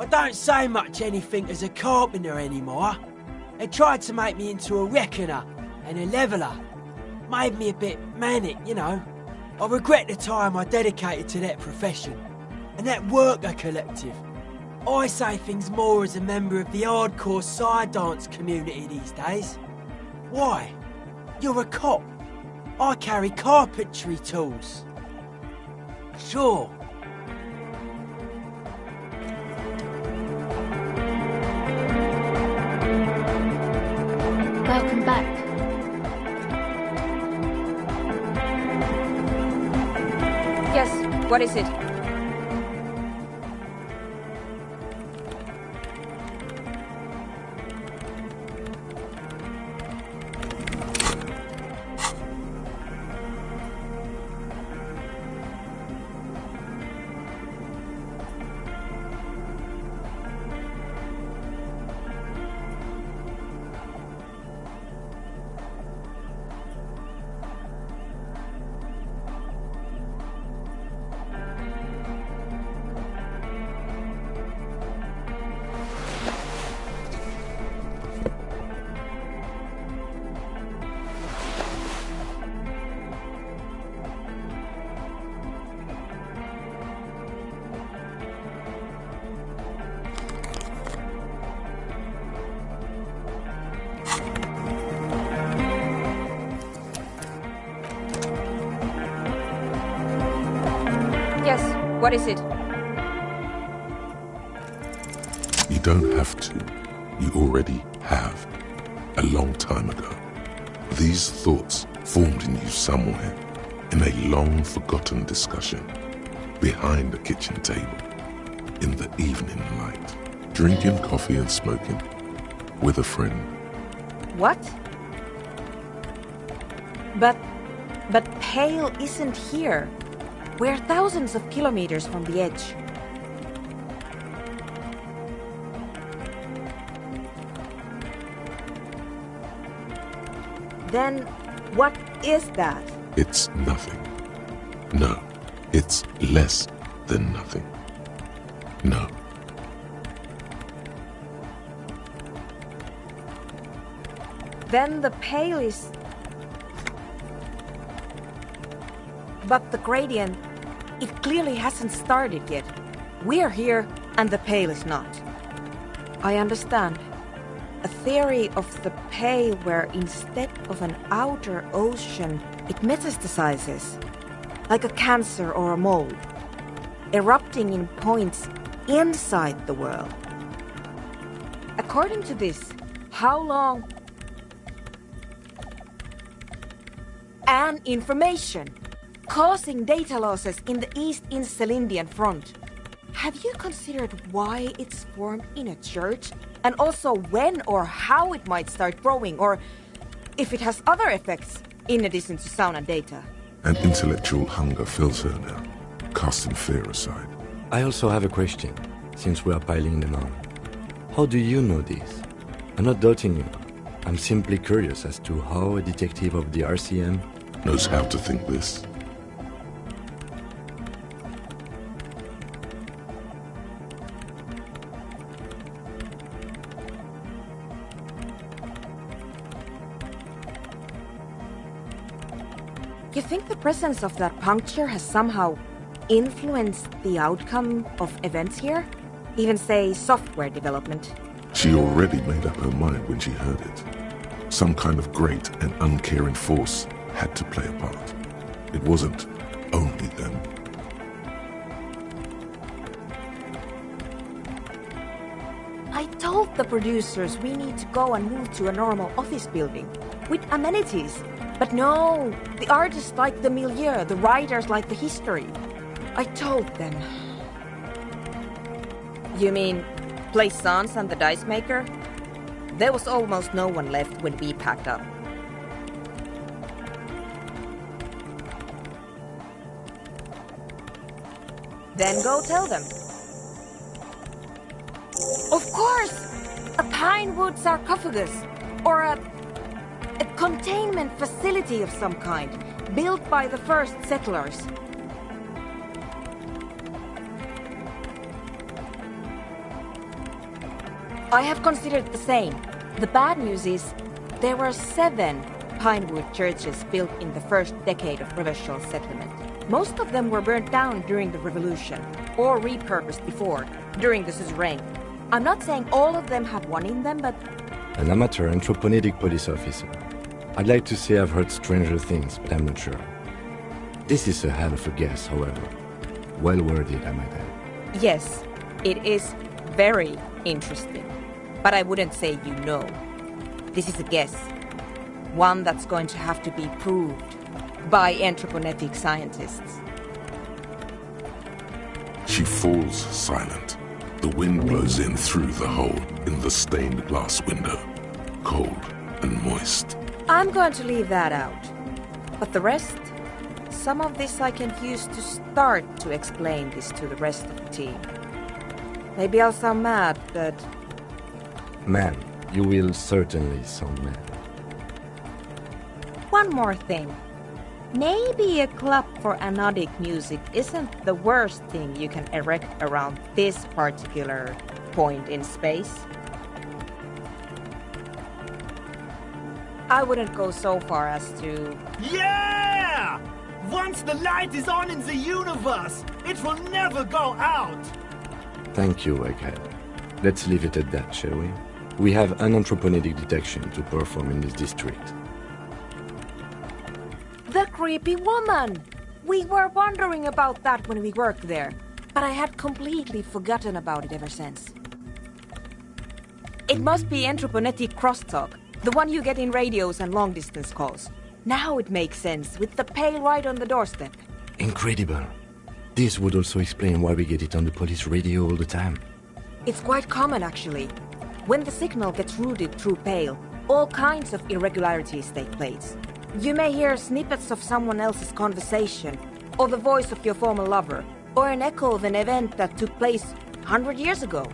I don't say much anything as a carpenter anymore. They tried to make me into a reckoner and a leveller. Made me a bit manic, you know. I regret the time I dedicated to that profession and that worker collective. I say things more as a member of the hardcore side dance community these days. Why? You're a cop. I carry carpentry tools. Sure. Welcome back. Yes, what is it? What is it? You don't have to. You already have. A long time ago. These thoughts formed in you somewhere, in a long-forgotten discussion, behind a kitchen table, in the evening light, drinking coffee and smoking, with a friend. What? But Pale isn't here. We're thousands of kilometers from the edge. Then, what is that? It's nothing. No, it's less than nothing. No. Then the Pale is... But the gradient, it clearly hasn't started yet. We're here, and the Pale is not. I understand. A theory of the Pale where instead of an outer ocean, it metastasizes, like a cancer or a mold, erupting in points inside the world. According to this, how long... And information, causing data losses in the East Insulindian front. Have you considered why it's formed in a church? And also when or how it might start growing, or if it has other effects, in addition to sound and data. An intellectual hunger fills her now, casting fear aside. I also have a question, since we are piling them on. How do you know this? I'm not doubting you. I'm simply curious as to how a detective of the RCM knows how to think this. You think the presence of that puncture has somehow influenced the outcome of events here? Even, say, software development? She already made up her mind when she heard it. Some kind of great and uncaring force had to play a part. It wasn't only them. I told the producers we need to go and move to a normal office building, with amenities. But no, the artists like the milieu, the writers like the history. I told them. You mean Plaisance and the dice maker? There was almost no one left when we packed up. Then go tell them. Of course! A pinewood sarcophagus, or a containment facility of some kind, built by the first settlers. I have considered the same. The bad news is, there were 7 pinewood churches built in the first decade of provincial settlement. Most of them were burnt down during the revolution, or repurposed before, during the suzerain. I'm not saying all of them have one in them, but... An amateur anthropomedic police officer. I'd like to say I've heard stranger things, but I'm not sure. This is a hell of a guess, however. Well worded, I might add. Yes, it is very interesting. But I wouldn't say you know. This is a guess. One that's going to have to be proved by anthroponetic scientists. She falls silent. The wind blows in through the hole in the stained glass window, cold and moist. I'm going to leave that out. But the rest, some of this I can use to start to explain this to the rest of the team. Maybe I'll sound mad, but... Man, you will certainly sound mad. One more thing. Maybe a club for anodic music isn't the worst thing you can erect around this particular point in space. I wouldn't go so far as to... Yeah! Once the light is on in the universe, it will never go out! Thank you, Egghead. Let's leave it at that, shall we? We have an anthropomedic detection to perform in this district. The creepy woman! We were wondering about that when we worked there. but I had completely forgotten about it ever since. It must be anthroponetic crosstalk, the one you get in radios and long-distance calls. Now it makes sense, with the pale right on the doorstep. Incredible. This would also explain why we get it on the police radio all the time. It's quite common, actually. When the signal gets routed through pale, all kinds of irregularities take place. You may hear snippets of someone else's conversation, or the voice of your former lover, or an echo of an event that took place 100 years ago.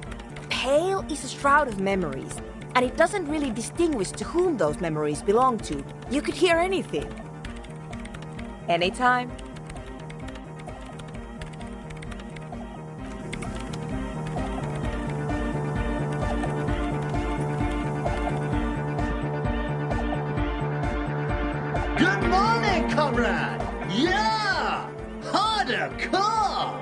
Pale is a shroud of memories, and it doesn't really distinguish to whom those memories belong to. You could hear anything. Anytime. Good morning, comrade! Yeah! Harder car!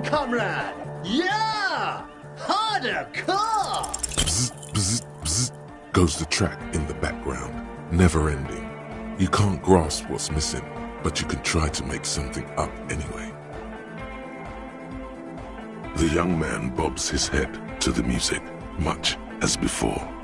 Comrade! Yeah! Harder car! Bzz, bzz, bzz, goes the track in the background, never ending. You can't grasp what's missing, but you can try to make something up anyway. The young man bobs his head to the music, much as before.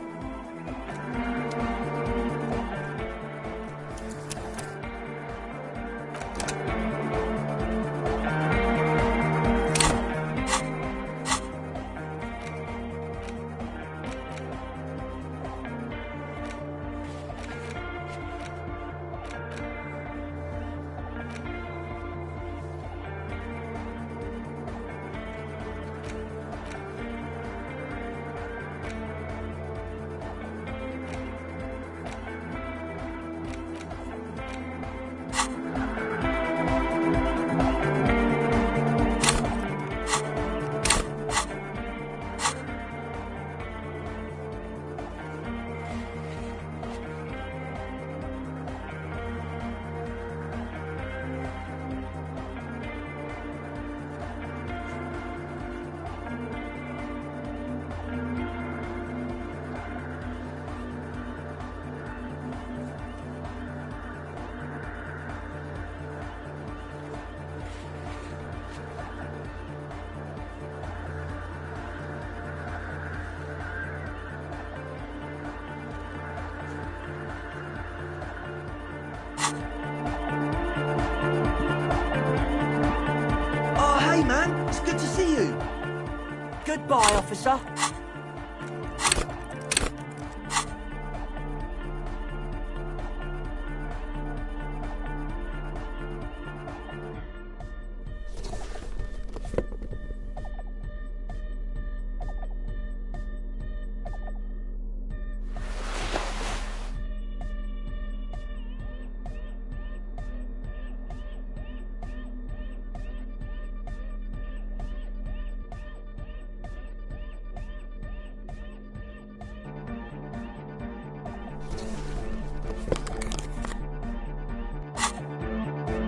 Goodbye, officer.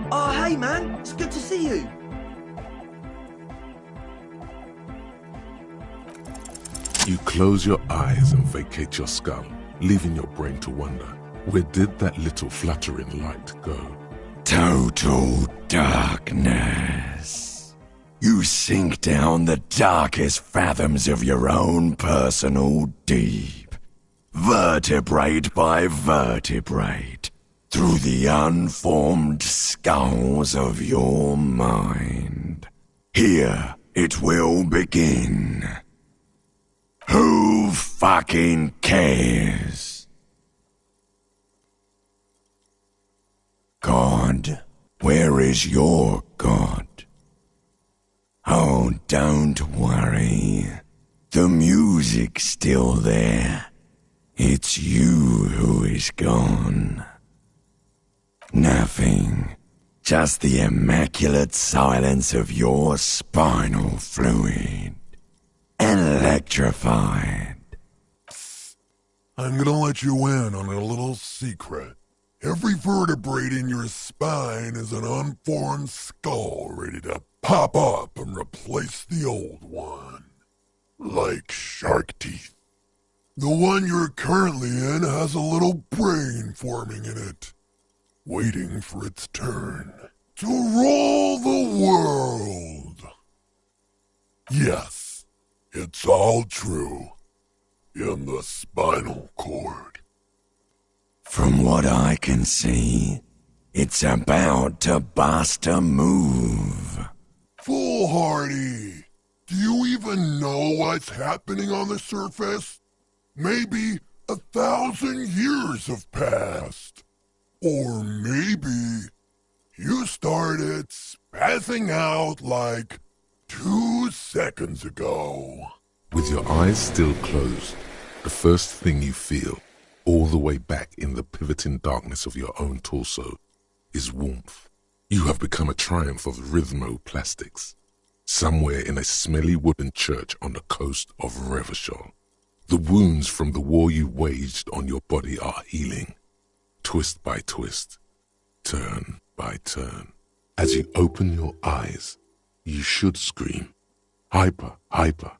Oh, hey, man. It's good to see you. You close your eyes and vacate your skull, leaving your brain to wonder, where did that little fluttering light go? Total darkness. You sink down the darkest fathoms of your own personal deep, vertebrate by vertebrate, through the unformed skulls of your mind. Here it will begin. Who fucking cares? God, where is your God? Oh, don't worry. The music's still there. It's you who is gone. Nothing. Just the immaculate silence of your spinal fluid. Electrified. I'm gonna let you in on a little secret. Every vertebrae in your spine is an unformed skull ready to pop up and replace the old one. Like shark teeth. The one you're currently in has a little brain forming in it, waiting for its turn to rule the world. Yes, it's all true. In the spinal cord. From what I can see, it's about to bust a move. Foolhardy! Do you even know what's happening on the surface? Maybe 1,000 years have passed. Or maybe you started spazzing out like 2 seconds ago. With your eyes still closed, the first thing you feel, all the way back in the pivoting darkness of your own torso, is warmth. You have become a triumph of rhythmoplastics, somewhere in a smelly wooden church on the coast of Ravers. The wounds from the war you waged on your body are healing, twist by twist, turn by turn. As you open your eyes, you should scream, hyper, hyper.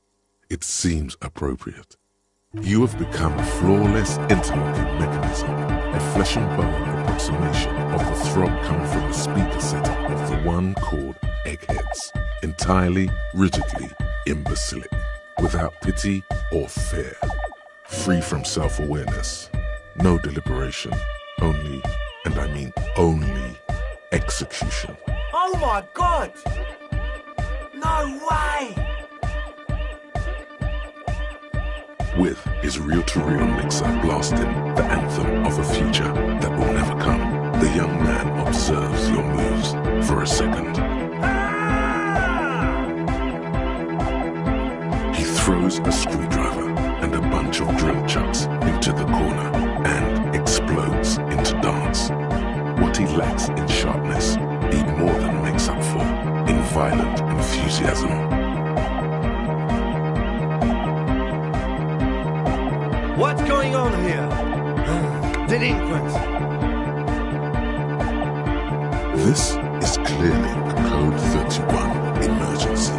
It seems appropriate. You have become a flawless interlocking mechanism, a flesh and bone approximation of the throb coming from the speaker setup of the one called Eggheads, entirely, rigidly imbecilic, without pity or fear, free from self-awareness, no deliberation, only, and I mean only, execution. Oh my god! No way! With his reel-to-reel mixer blasting the anthem of a future that will never come, the young man observes your moves for a second. He throws a screwdriver and a bunch of drill chucks into the corner and explodes into dance. What he lacks in sharpness, he more than makes up for in violent enthusiasm. What's going on here? Delinquents. This is clearly a Code 31 emergency.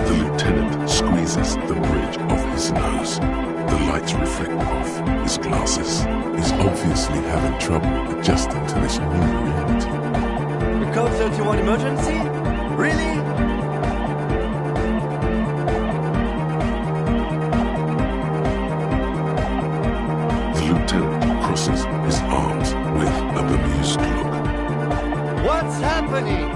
The lieutenant squeezes the bridge of his nose. The lights reflect off his glasses. He's obviously having trouble adjusting to this new reality. A Code 31 emergency? Really? Crosses his arms with a bemused look. What's happening?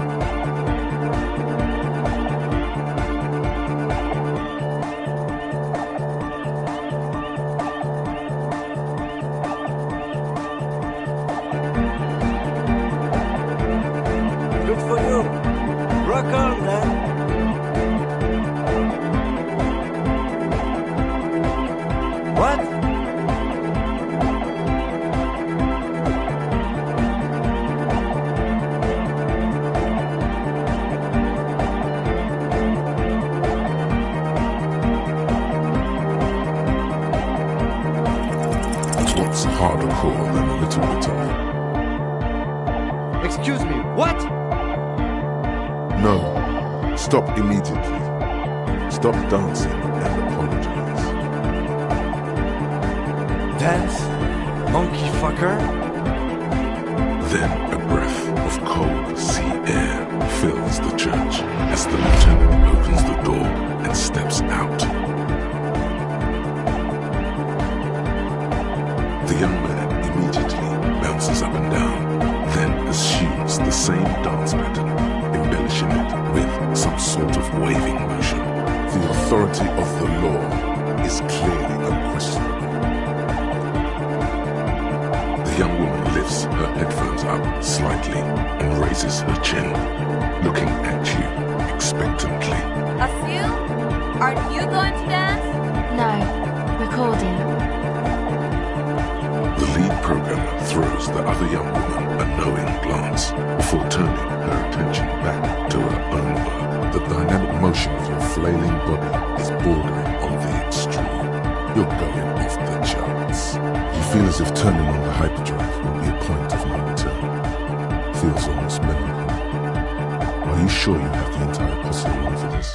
Good for you. Rock on, then. What? Harder core than a little bit of. Excuse me, what? No. Stop immediately. Stop dancing and apologize. Dance? Monkey fucker? Then a breath of cold sea air fills the church as the lieutenant opens the door and steps out. The young man immediately bounces up and down, then assumes the same dance pattern, embellishing it with some sort of waving motion. The authority of the law is clearly unquestionable. The young woman lifts her headphones up slightly and raises her chin, looking at you expectantly. Asil, aren't you going to dance? No, recording. The lead programmer throws the other young woman a knowing glance before turning her attention back to her own work. The dynamic motion of your flailing body is bordering on the extreme. You're going off the charts. You feel as if turning on the hyperdrive will be a point of no return. Feels almost melancholy. Are you sure you have the entire posse along for this?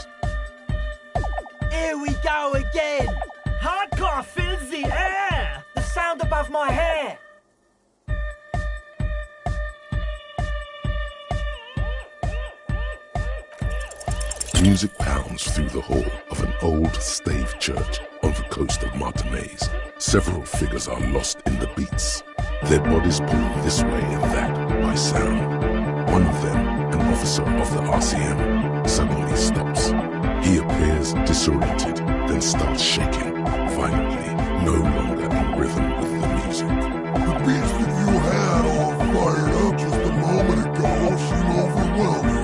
Here we go again! Hardcore fills the air! The sound above my hair! Music pounds through the hall of an old stave church on the coast of Martinaise. Several figures are lost in the beats, their bodies pulled this way and that by sound. One of them, an officer of the RCM, suddenly stops. He appears disoriented, then starts shaking violently, no longer in rhythm with the music. The beats that you had all fired up just a moment ago seem overwhelming.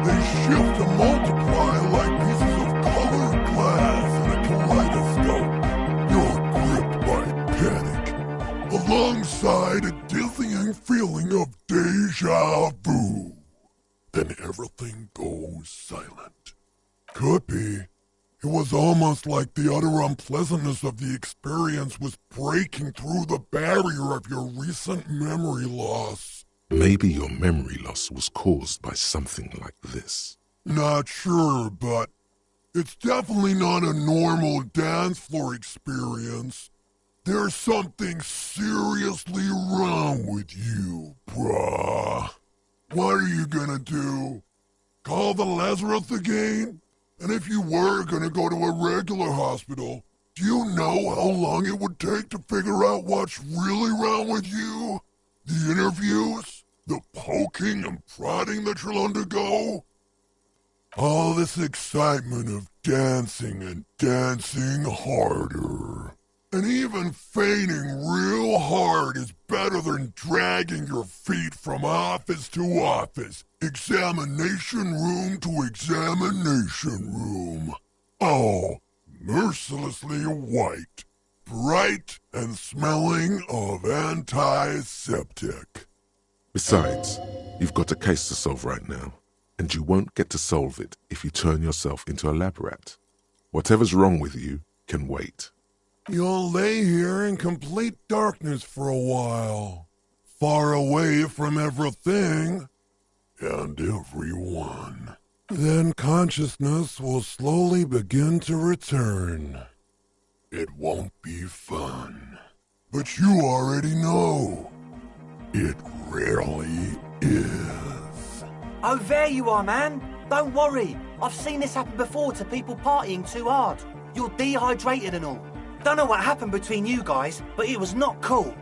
They shift and multiply like pieces of colored glass in a kaleidoscope. You're gripped by panic, alongside a dizzying feeling of deja vu. Then everything goes silent. Could be. It was almost like the utter unpleasantness of the experience was breaking through the barrier of your recent memory loss. Maybe your memory loss was caused by something like this. Not sure, but it's definitely not a normal dance floor experience. There's something seriously wrong with you, brah. What are you gonna do? Call the Lazarus again? And if you were gonna go to a regular hospital, do you know how long it would take to figure out what's really wrong with you? The interviews? The poking and prodding that you'll undergo? All this excitement of dancing and dancing harder. And even feigning real hard is better than dragging your feet from office to office, examination room to examination room. All mercilessly white, bright and smelling of antiseptic. Besides, you've got a case to solve right now, and you won't get to solve it if you turn yourself into a lab rat. Whatever's wrong with you can wait. You'll lay here in complete darkness for a while, far away from everything and everyone. Then consciousness will slowly begin to return. It won't be fun, but you already know. It really is. Oh, there you are, man. Don't worry. I've seen this happen before to people partying too hard. You're dehydrated and all. Don't know what happened between you guys, but it was not cool.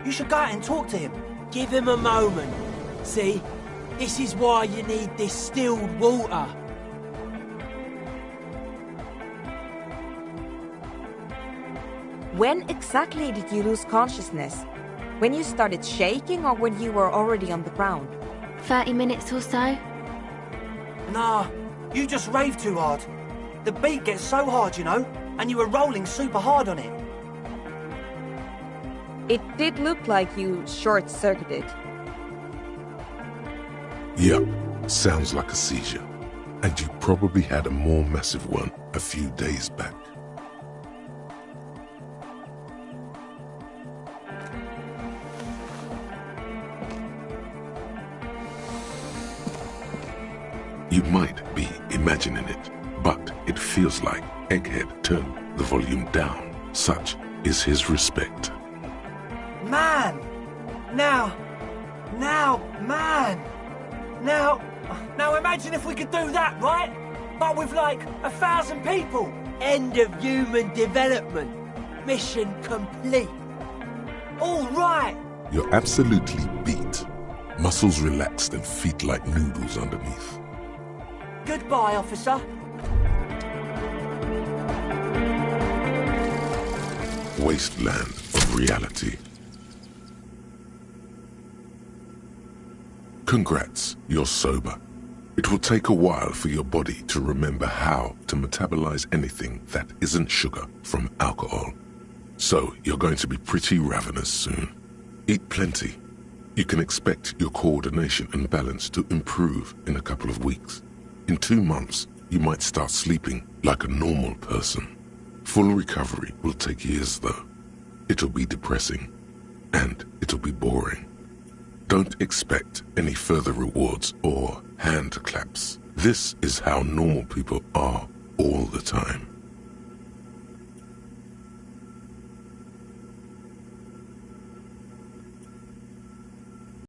You should go out and talk to him. Give him a moment. See, this is why you need distilled water. When exactly did you lose consciousness? When you started shaking or when you were already on the ground? 30 minutes or so. Nah, you just raved too hard. The beat gets so hard, you know, and you were rolling super hard on it. It did look like you short-circuited. Yep, sounds like a seizure. And you probably had a more massive one a few days back. You might be imagining it, but it feels like Egghead turned the volume down. Such is his respect. Man! Now, man! Now imagine if we could do that, right? But with like 1,000 people. End of human development. Mission complete. All right. You're absolutely beat. Muscles relaxed and feet like noodles underneath. Goodbye, officer. Wasteland of reality. Congrats, you're sober. It will take a while for your body to remember how to metabolize anything that isn't sugar from alcohol. So you're going to be pretty ravenous soon. Eat plenty. You can expect your coordination and balance to improve in a couple of weeks. In 2 months, you might start sleeping like a normal person. Full recovery will take years though. It'll be depressing, and it'll be boring. Don't expect any further rewards or hand claps. This is how normal people are all the time.